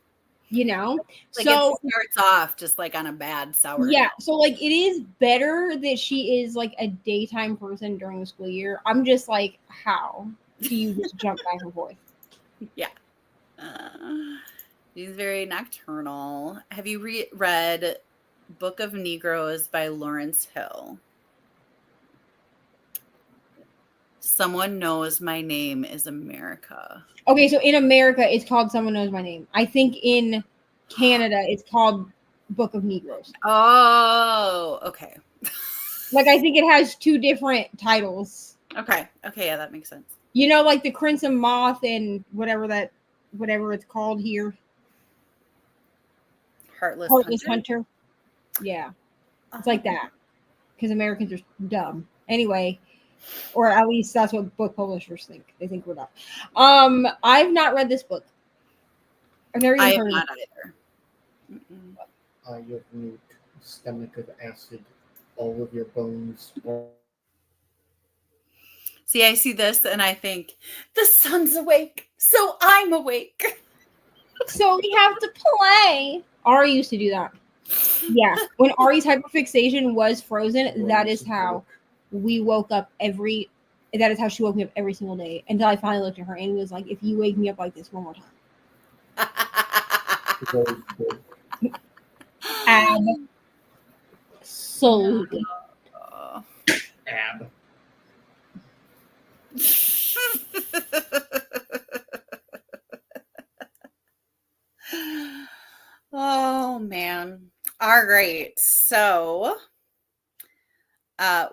You know? Like so it starts off just like on a bad sour. yeah, note. so like it is better that she is like a daytime person during the school year. I'm just like, how do you just jump back and forth? Yeah. She's very nocturnal. Have you read Book of Negroes by Lawrence Hill? Someone Knows My Name is America. Okay, so in America, it's called Someone Knows My Name. I think in Canada, it's called Book of Negroes. Oh, okay. Like, I think it has two different titles. Okay, yeah, that makes sense. You know, like the Crimson Moth and whatever it's called here. Heartless Hunter. Yeah, it's like that. Because Americans are dumb. Anyway, or at least that's what book publishers think. They think we're dumb. I've not read this book. I've never even heard of it. I have not either. Mm-mm. Your nuke, stomach of acid, all of your bones. See, I see this and I think, the sun's awake, so I'm awake. So we have to play. Ari used to do that. Yeah. When Ari's hyperfixation was frozen, that is how we woke up that is how she woke me up every single day until I finally looked at her and was like, if you wake me up like this one more time. Absolutely. Ab. Oh man. All right. So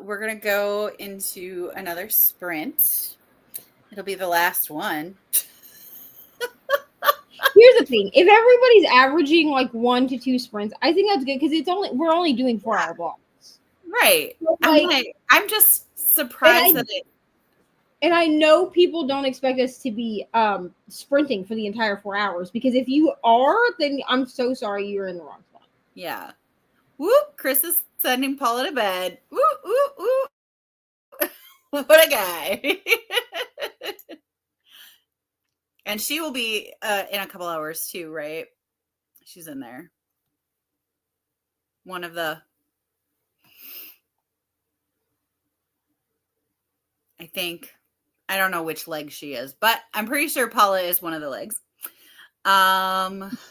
we're gonna go into another sprint. It'll be the last one. Here's the thing: if everybody's averaging like 1 to 2 sprints, I think that's good because we're only doing 4-hour blocks. Right. So, I'm just surprised that it. And I know people don't expect us to be sprinting for the entire 4 hours because if you are, then I'm so sorry you're in the wrong spot. Yeah. Whoop! Chris is sending Paula to bed. Whoop! Whoop! Whoop! What a guy. And she will be in a couple hours too, right? She's in there. One of the, I think, I don't know which leg she is, but I'm pretty sure Paula is one of the legs.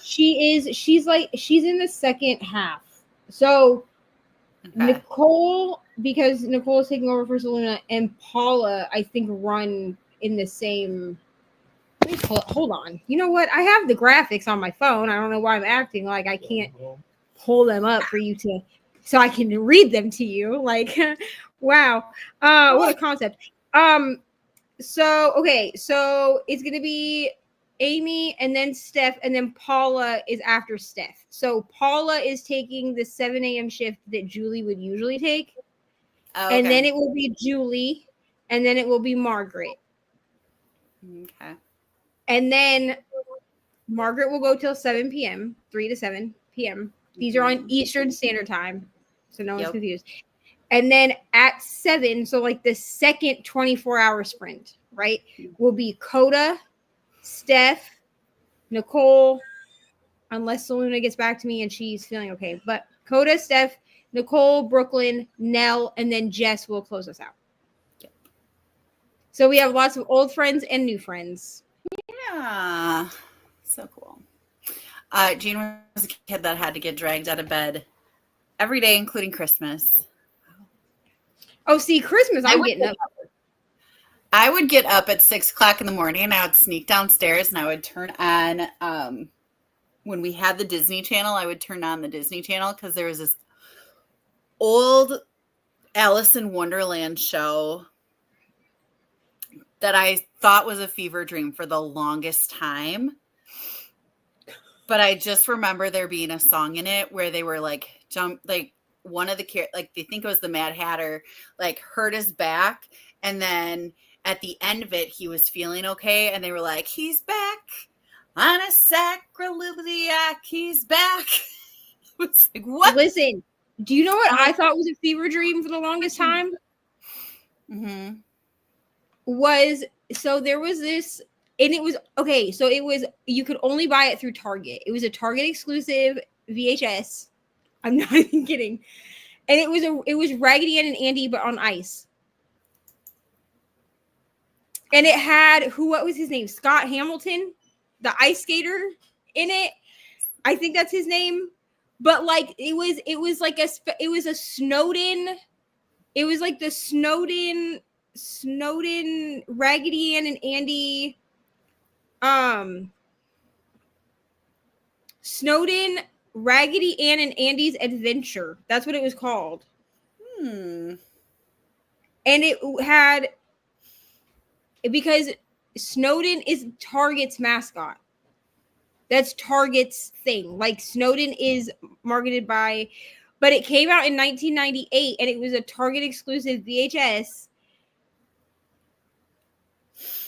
She's in the second half. So okay. Nicole, because Nicole is taking over for Soluunaa, and Paula, I think, run in the same. Hold on. You know what? I have the graphics on my phone. I don't know why I'm acting like I can't pull them up for you so I can read them to you. Like, wow. What a concept. So it's gonna be Amy and then Steph, and then Paula is after Steph. So Paula is taking the 7 a.m. shift that Julie would usually take. Okay. And then it will be Julie, and then it will be Margaret. Okay. And then Margaret will go till 7 p.m., 3 to 7 p.m. These are on Eastern Standard Time, so no one's confused. And then at 7, so like the second 24-hour sprint, right, will be Koda, Steph, Nicole, unless Soluunaa gets back to me and she's feeling okay. But Koda, Steph, Nicole, Brooklyn, Nell, and then Jess will close us out. Yep. So we have lots of old friends and new friends. Yeah. So cool. Jean was a kid that had to get dragged out of bed every day, including Christmas. Oh, see, Christmas, I'm getting up. I would get up at 6 o'clock in the morning and I would sneak downstairs and I would turn on, when we had the Disney Channel, I would turn on the Disney Channel because there was this old Alice in Wonderland show that I thought was a fever dream for the longest time. But I just remember there being a song in it where they were like, one of the, like, they think it was the Mad Hatter, like hurt his back. And then at the end of it, he was feeling okay. And they were like, he's back on a sacroiliac. He's back. It's like, what? Listen, do you know what I thought was a fever dream for the longest time? Mm-hmm. So there was this, and it was, okay, so it was, you could only buy it through Target. It was a Target exclusive VHS. I'm not even kidding. And it was Raggedy Ann and Andy, but on ice. And it had, what was his name? Scott Hamilton, the ice skater in it. I think that's his name. But like, it was like a Snowden. It was like the Snowden Raggedy Ann and Andy, Snowden Raggedy Ann and Andy's Adventure. That's what it was called. And it had, because Snowden is Target's mascot. That's Target's thing. Like, Snowden is marketed by, but it came out in 1998 and it was a Target exclusive VHS.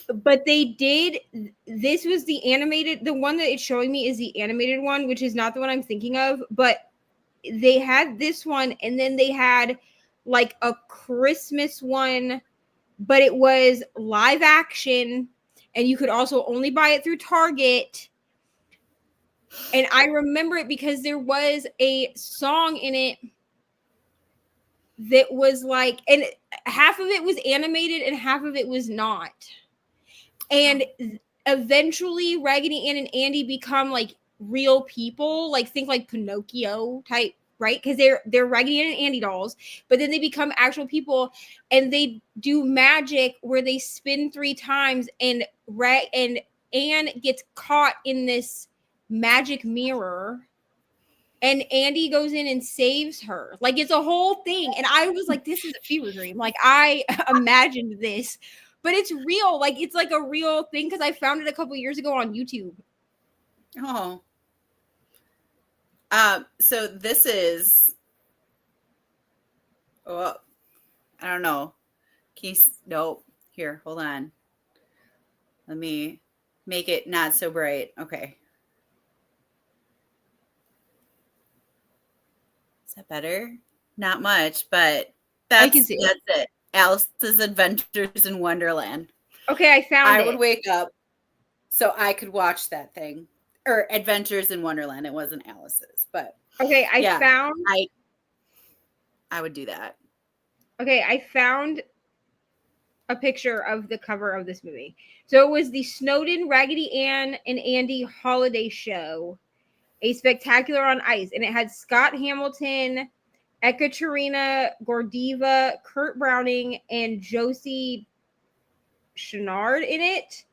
But they did, this was the animated, the one that it's showing me is the animated one, which is not the one I'm thinking of, but they had this one and then they had like a Christmas one, but it was live action and you could also only buy it through Target. And I remember it because there was a song in it that was like, and half of it was animated and half of it was not. And eventually Raggedy Ann and Andy become like real people, like think like Pinocchio type, right? Because they're Raggedy Ann and Andy dolls, but then they become actual people and they do magic where they spin 3 times and Ann gets caught in this magic mirror and Andy goes in and saves her. Like, it's a whole thing. And I was like, this is a fever dream. Like, I imagined this. But it's real. Like, it's like a real thing because I found it a couple years ago on YouTube. Oh. So this is, I don't know. Nope. Here, hold on. Let me make it not so bright. Okay. Is that better? Not much, but that's it. Alice's Adventures in Wonderland. Okay, I found it. I would wake up so I could watch that thing. Or Adventures in Wonderland. It wasn't Alice's, but okay, I would do that. Okay, I found a picture of the cover of this movie. So it was the Snowden Raggedy Ann and Andy Holiday Show, a spectacular on ice, and it had Scott Hamilton, Ekaterina Gordieva, Kurt Browning, and Josie Chenard in it.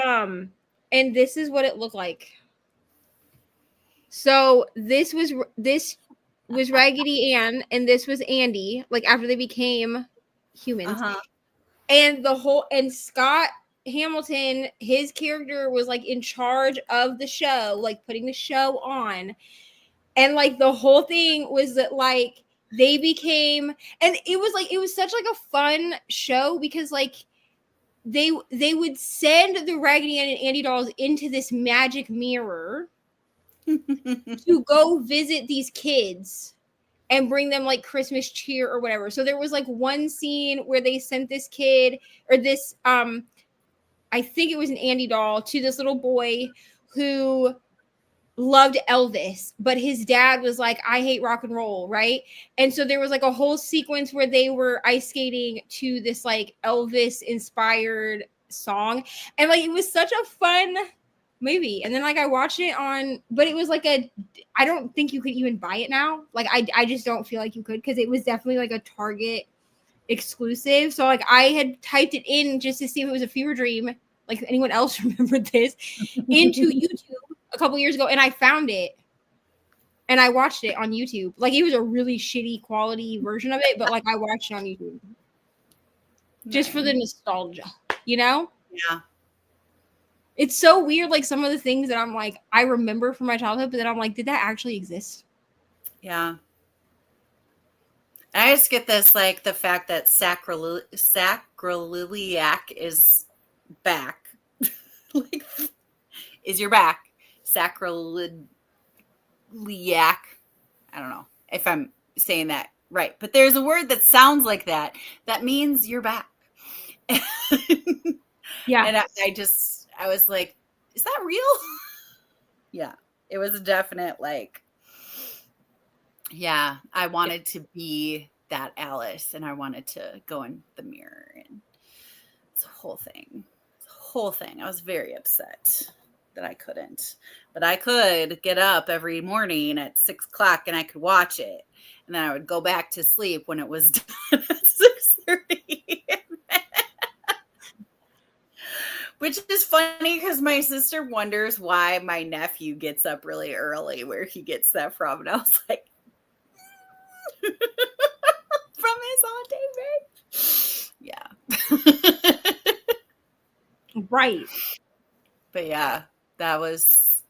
And this is what it looked like. So this was Raggedy Ann, and this was Andy, like after they became humans. And Scott Hamilton, his character was like in charge of the show, like putting the show on. And like the whole thing was that like they became, and it was such like a fun show because like they would send the Raggedy Ann and Andy dolls into this magic mirror to go visit these kids and bring them like Christmas cheer or whatever. So there was like one scene where they sent this kid or this I think it was an Andy doll to this little boy who loved Elvis, but his dad was like, I hate rock and roll, right? And so there was like a whole sequence where they were ice skating to this like Elvis inspired song. And like it was such a fun movie. And then like I watched it on, but it was like I don't think you could even buy it now. Like I just don't feel like you could, because it was definitely like a Target exclusive. So like I had typed it in just to see if it was a fever dream, like anyone else remembered this, into YouTube a couple years ago, and I found it and I watched it on YouTube. Like it was a really shitty quality version of it, but like I watched it on YouTube just for the nostalgia, you know? Yeah. It's so weird, like some of the things that I'm like I remember from my childhood, but then I'm like, did that actually exist? Yeah. I just get this, like the fact that sacroiliac is back. Like, is your back. Sacroiliac. I don't know if I'm saying that right, but there's a word that sounds like that. That means you're back. Yeah. And I was like, is that real? Yeah. It was a definite, like, yeah, I wanted to be that Alice, and I wanted to go in the mirror, and it's a whole thing. I was very upset that I couldn't, but I could get up every morning at 6 o'clock and I could watch it, and then I would go back to sleep when it was done at 6:30. Which is funny because my sister wonders why my nephew gets up really early, where he gets that from, and I was like, from his Aunt David. Yeah. Right. But yeah, that was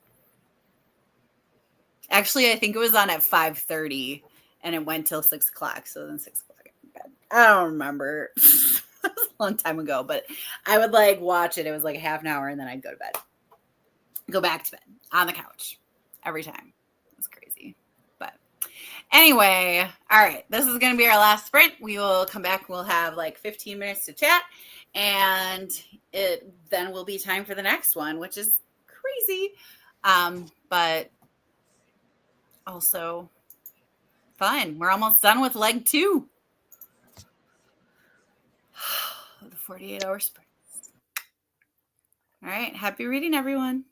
actually, I think it was on at 5:30 and it went till 6 o'clock. So then 6 o'clock in bed. I don't remember. That was a long time ago, but I would like watch it. It was like half an hour and then I'd go to bed. Go back to bed on the couch every time. It was crazy. But anyway, all right. This is going to be our last sprint. We will come back. We'll have like 15 minutes to chat. And it then will be time for the next one, which is crazy. But also fun. We're almost done with leg 2. The 48-hour sprints. All right. Happy reading, everyone.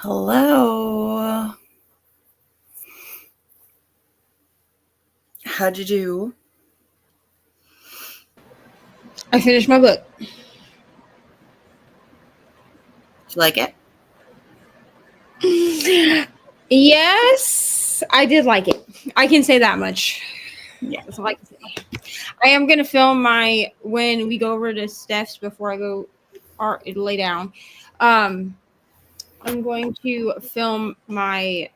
Hello. How'd you do? I finished my book. Did you like it? Yes, I did like it. I can say that much. Yeah. That's all I can say. I am gonna film when we go over to Steph's before I go or lay down. I'm going to film my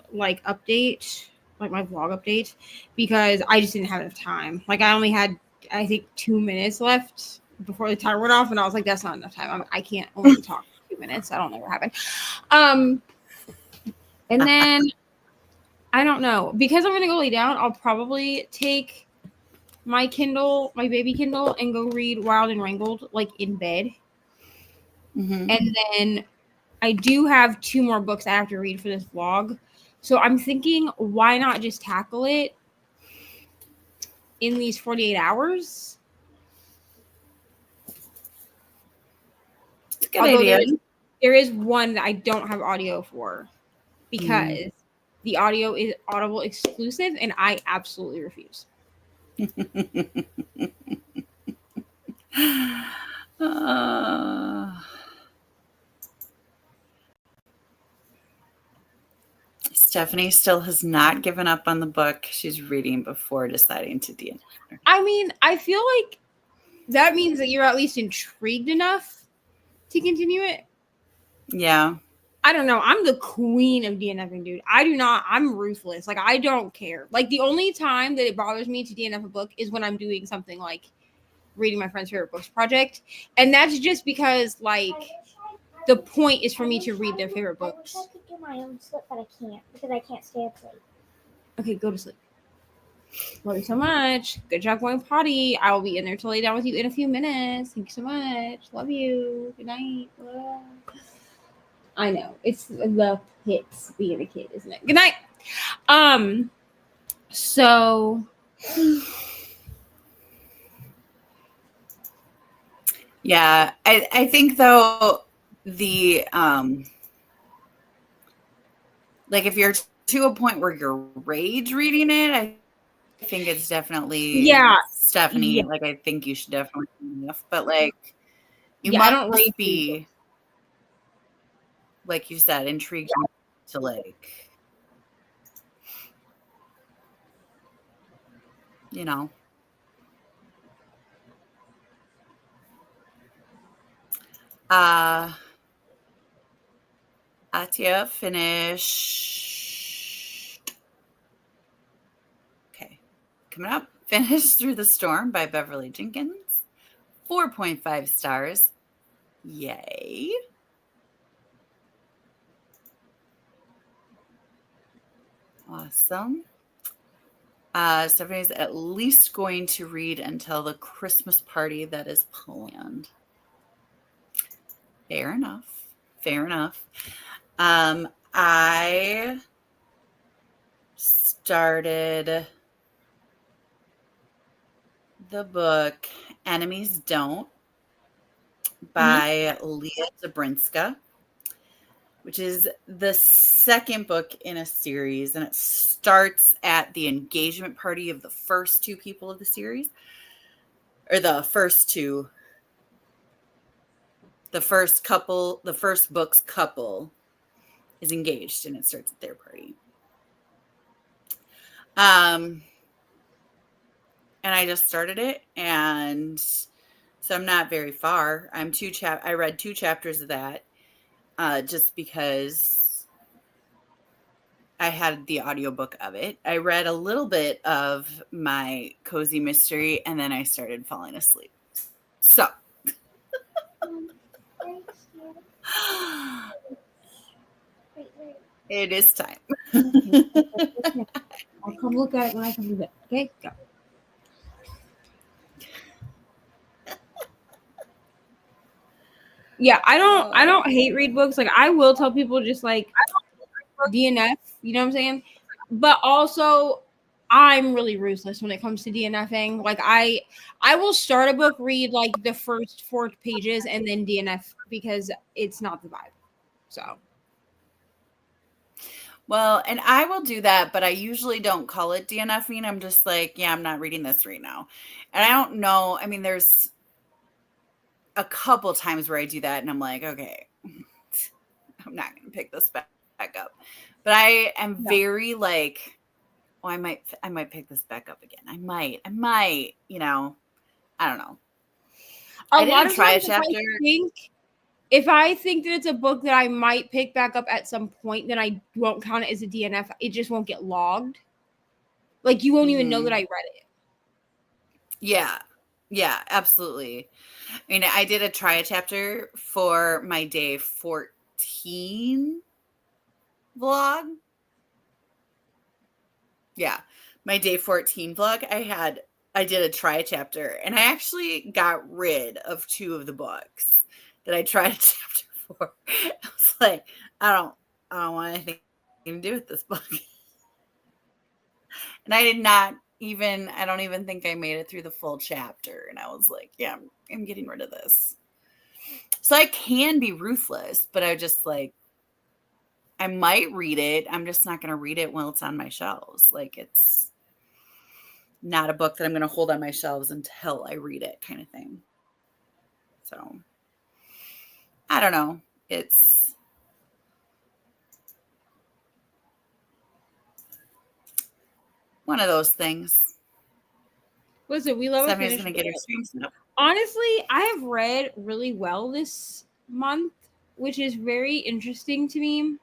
update, my vlog update, because I just didn't have enough time. I only had, I think, 2 minutes left before the timer went off, and I was like, that's not enough time. I can't only talk 2 minutes. I don't know what happened. And then I don't know, because I'm gonna go lay down. I'll probably take my baby Kindle, and go read Wild and Wrangled in bed. Mm-hmm. And then I do have 2 more books I have to read for this vlog. So I'm thinking, why not just tackle it in these 48 hours? It's a good idea. There is one that I don't have audio for because the audio is Audible exclusive, and I absolutely refuse. Stephanie still has not given up on the book she's reading before deciding to DNF. I mean, I feel like that means that you're at least intrigued enough to continue it. Yeah. I don't know. I'm the queen of DNFing, dude. I'm ruthless. I don't care. The only time that it bothers me to DNF a book is when I'm doing something like reading my friend's favorite books project. And that's just because, the point is for me to read their favorite books. I wish I could do my own slip, but I can't because I can't stay up late. Okay, go to sleep. Love you so much. Good job going potty. I will be in there to lay down with you in a few minutes. Thank you so much. Love you. Good night. I know. It's the hits being a kid, isn't it? Good night. So yeah, I think though the if you're to a point where you're rage reading it, I think it's definitely Stephanie. Yeah. I think you should definitely do enough, but you I don't must rage be like you said, intrigued to Atia finished. Okay. Coming up, Finished Through the Storm by Beverly Jenkins. 4.5 stars. Yay. Awesome. Stephanie's at least going to read until the Christmas party that is planned. Fair enough. I started the book Enemies Don't by Leah Zabrinska, which is the second book in a series, and it starts at the engagement party of the first 2 people of the series, or the first book's couple is engaged, and it starts at their party. And I just started it, and so I'm not very far. I read 2 chapters of that, just because I had the audiobook of it. I read a little bit of my cozy mystery, and then I started falling asleep. So it is time. I'll come look at it when I come to bed. Okay, go. Yeah, I don't hate read books. I will tell people just DNF, you know what I'm saying? But also I'm really ruthless when it comes to DNFing. I will start a book, read the first 4 pages, and then DNF because it's not the vibe. So Well, and I will do that, but I usually don't call it DNFing. I'm just like, yeah, I'm not reading this right now. And I don't know. I mean, there's a couple times where I do that and I'm like, okay, I'm not going to pick this back up. But I am very like, oh, I might pick this back up again. I might, you know, I don't know. I didn't try a chapter. If I think that it's a book that I might pick back up at some point, then I won't count it as a DNF. It just won't get logged. Like you won't even know that I read it. Yeah. Yeah, absolutely. I mean, I did a try a chapter for my day 14 vlog. Yeah. My day 14 vlog. I did a try a chapter and I actually got rid of 2 of the books that I tried a chapter for. I was like, I don't want anything to do with this book. And I don't even think I made it through the full chapter. And I was like, yeah, I'm getting rid of this. So I can be ruthless, but I just like, I might read it. I'm just not going to read it while it's on my shelves. Like it's not a book that I'm going to hold on my shelves until I read it kind of thing. So I don't know. It's one of those things. Listen, we love Somebody's going to get her streams up. Honestly, I have read really well this month, which is very interesting to me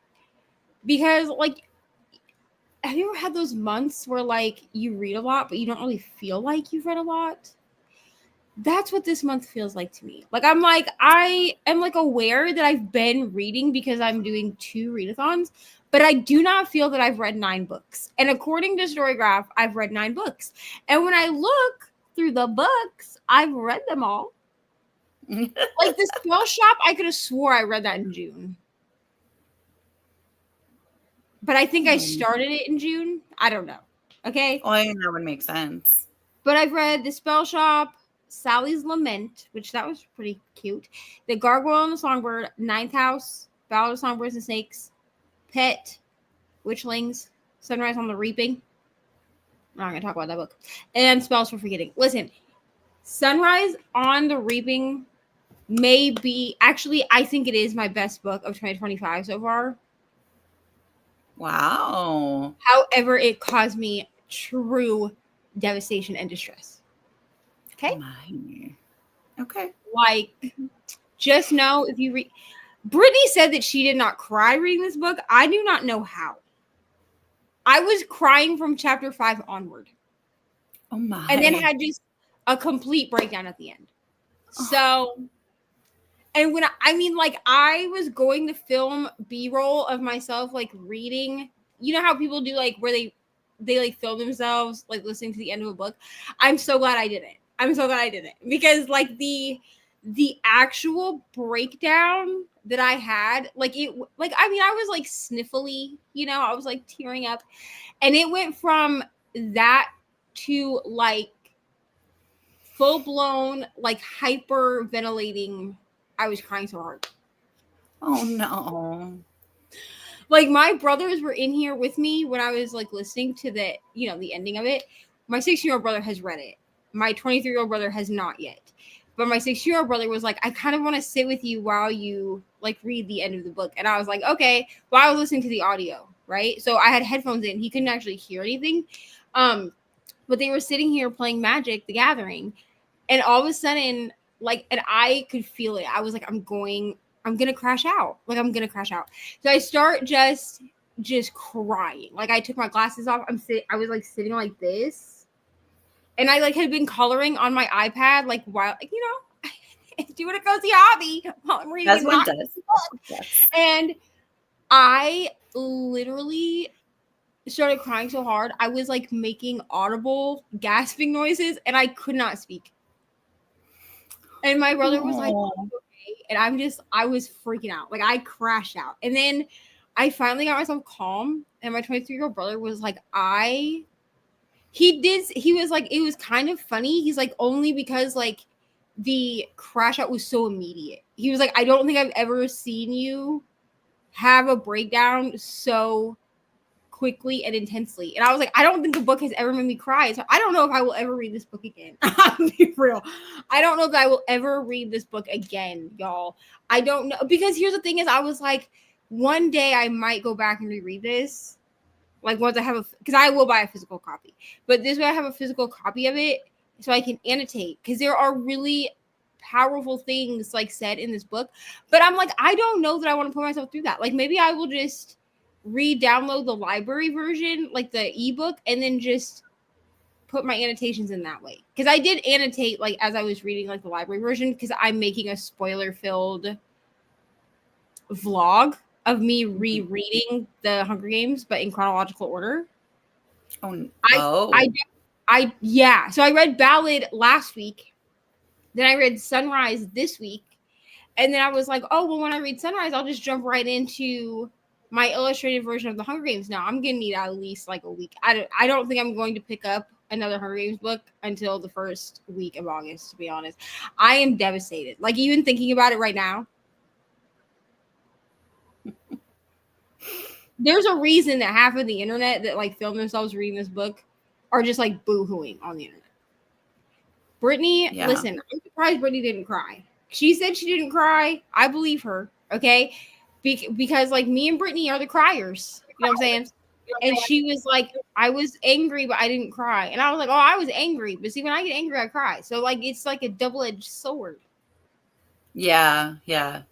because, like, have you ever had those months where, like, you read a lot, but you don't really feel like you've read a lot? That's what this month feels like to me. Like, I am, like, aware that I've been reading because I'm doing 2 readathons, but I do not feel that I've read 9 books. And according to Storygraph, I've read 9 books. And when I look through the books, I've read them all. Like the Spell Shop, I could have swore I read that in June. But I think I started it in June. I don't know. Okay? Oh, I think that would make sense. But I've read The Spell Shop, Sally's Lament, which that was pretty cute. The Gargoyle and the Songbird, Ninth House, Ballad of Songbirds and Snakes, Pet, Witchlings, Sunrise on the Reaping. I'm not going to talk about that book. And Spells for Forgetting. Listen, Sunrise on the Reaping may be, actually, I think it is my best book of 2025 so far. Wow. However, it caused me true devastation and distress. Okay? Okay. Like, just know if you read... Brittany said that she did not cry reading this book. I do not know how. I was crying from chapter 5 onward. Oh my. And then had just a complete breakdown at the end. So, and when I was going to film B-roll of myself, like reading, you know how people do like where they like film themselves, like listening to the end of a book. I'm so glad I didn't. Because like the actual breakdown that I had, I was like sniffly, you know, I was like tearing up, and it went from that to like full blown, like hyper ventilating. I was crying so hard. Oh no. Like my brothers were in here with me when I was like listening to the, you know, the ending of it. My 16-year-old brother has read it. My 23-year-old brother has not yet. But my 6-year-old brother was like, I kind of want to sit with you while you like read the end of the book. And I was like, okay. Well, I was listening to the audio, right? So I had headphones in. He couldn't actually hear anything. But they were sitting here playing Magic, the Gathering. And all of a sudden, like, and I could feel it. I was like, I'm going to crash out. Like, I'm going to crash out. So I start just crying. Like, I took my glasses off. I was like sitting like this. And I like had been coloring on my iPad, like while, like, you know, doing a cozy hobby while I'm reading. That's what it does. Yes. And I literally started crying so hard. I was like making audible gasping noises and I could not speak. And my brother was like, okay. And I was freaking out. Like I crashed out. And then I finally got myself calm. And my 23-year-old brother was like, he was like, it was kind of funny. He's like, only because like the crash out was so immediate. He was like, I don't think I've ever seen you have a breakdown so quickly and intensely. And I was like, I don't think the book has ever made me cry. So I don't know if I will ever read this book again. I'll be real. I don't know if I will ever read this book again, y'all. I don't know. Because here's the thing is, I was like, one day I might go back and reread this. Like once I have because I will buy a physical copy. But this way I have a physical copy of it so I can annotate. Because there are really powerful things like said in this book. But I'm like, I don't know that I want to put myself through that. Like maybe I will just re-download the library version, like the ebook, and then just put my annotations in that way. Because I did annotate like as I was reading like the library version, because I'm making a spoiler-filled vlog of me rereading the Hunger Games, but in chronological order. Yeah. So I read Ballad last week. Then I read Sunrise this week. And then I was like, oh, well, when I read Sunrise, I'll just jump right into my illustrated version of the Hunger Games. Now I'm going to need at least like a week. I don't think I'm going to pick up another Hunger Games book until the first week of August, to be honest. I am devastated. Like even thinking about it right now. There's a reason that half of the internet that like film themselves reading this book are just like boo-hooing on the internet. Brittany, listen, I'm surprised Brittany didn't cry. She said she didn't cry. I believe her. Okay. Because like me and Brittany are the criers. You know what I'm saying? And she was like, I was angry, but I didn't cry. And I was like, oh, I was angry. But see, when I get angry, I cry. So like, it's like a double-edged sword. Yeah. Yeah.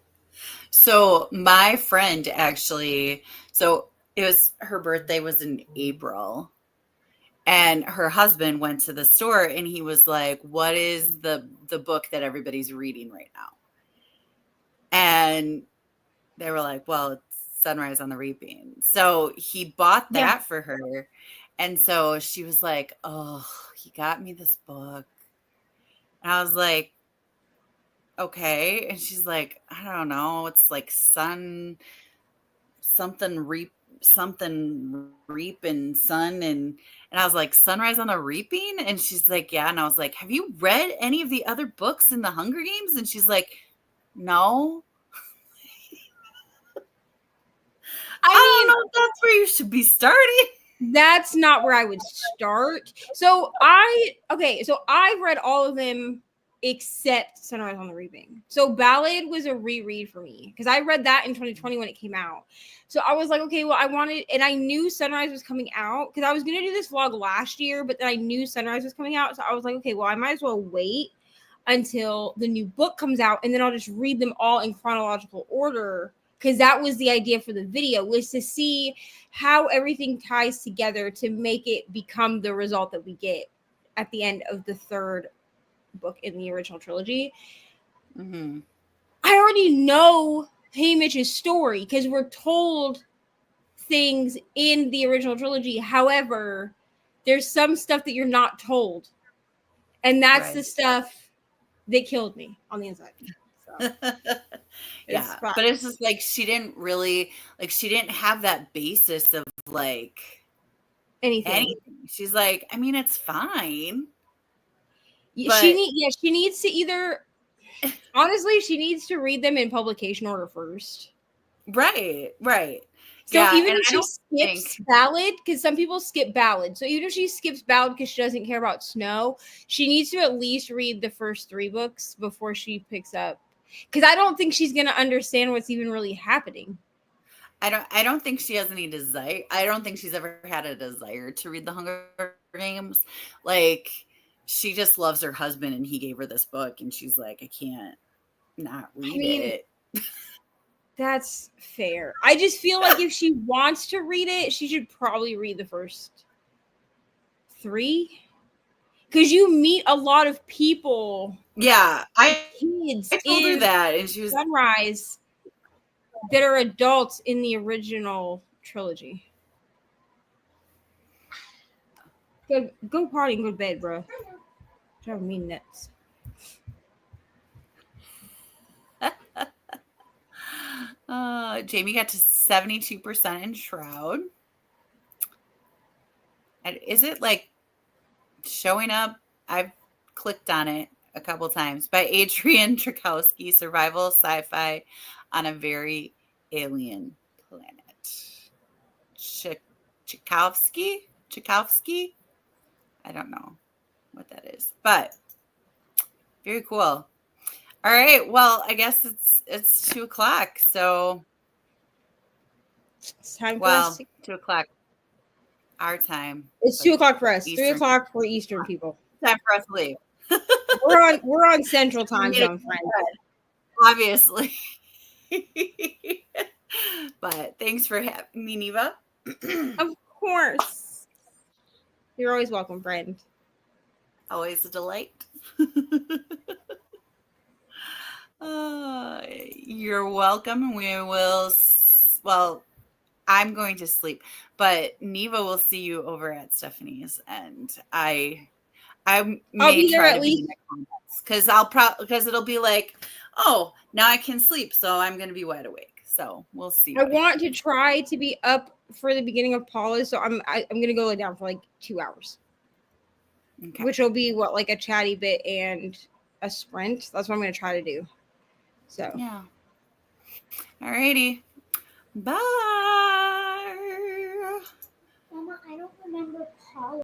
So my friend actually, so it was, her birthday was in April. And her husband went to the store and he was like, what is the book that everybody's reading right now? And they were like, well, it's Sunrise on the Reaping. So he bought that for her. And so she was like, oh, he got me this book. And I was like, okay. And she's like, I don't know. It's like something reap and sun. And I was like, Sunrise on the Reaping? And she's like, yeah. And I was like, have you read any of the other books in the Hunger Games? And she's like, no. I don't know if that's where you should be starting. That's not where I would start. So I've read all of them except Sunrise on the Reaping. So Ballad was a reread for me because I read that in 2020 when it came out. So I was like, okay, well, I knew Sunrise was coming out because I was going to do this vlog last year, but then I knew Sunrise was coming out. So I was like, okay, well, I might as well wait until the new book comes out and then I'll just read them all in chronological order. Because that was the idea for the video, was to see how everything ties together to make it become the result that we get at the end of the third book in the original trilogy. Mm-hmm. I already know Haymitch's story because we're told things in the original trilogy. However, there's some stuff that you're not told. And that's the stuff that killed me on the inside. So. Yeah, but it's just like she didn't have that basis of like anything. She's like, I mean, it's fine. She needs to either honestly, she needs to read them in publication order first. Right. So even if she skips Ballad, because some people skip Ballad. So even if she skips Ballad because she doesn't care about snow, she needs to at least read the first 3 books before she picks up. Because I don't think she's going to understand what's even really happening. I don't think she has any desire. I don't think she's ever had a desire to read the Hunger Games. Like, she just loves her husband and he gave her this book and she's like, I can't not read it. That's fair. I just feel like if she wants to read it, she should probably read the first 3. Because you meet a lot of people. Yeah, kids I told her that, and she was Sunrise that are adults in the original trilogy. Go party and go to bed, bro. Driving me nuts. Jamie got to 72% in Shroud. And is it like showing up? I've clicked on it a couple times. By Adrian Tchaikovsky, survival sci-fi on a very alien planet. Tchaikovsky. I don't know what that is, but very cool. All right. Well, I guess it's 2:00. So, It's time for us. 2:00 our time. It's 2:00 for us. Eastern. 3:00 for Eastern people. Time for us to leave. We're on Central Time Zone, friends. Obviously. But thanks for having me, Neva. Of course. You're always welcome, friend. Always a delight. You're welcome. We will. Well, I'm going to sleep, but Neva will see you over at Stephanie's, and I may be there try at to least- be because because it'll be like, oh, now I can sleep, so I'm going to be wide awake. So we'll see. I want to try to be up for the beginning of Paula, so I'm gonna go lay down for like 2 hours, Okay. which will be what, like a chatty bit and a sprint. That's what I'm gonna try to do. So Yeah. Alrighty. Bye. Mama, I don't remember Paula.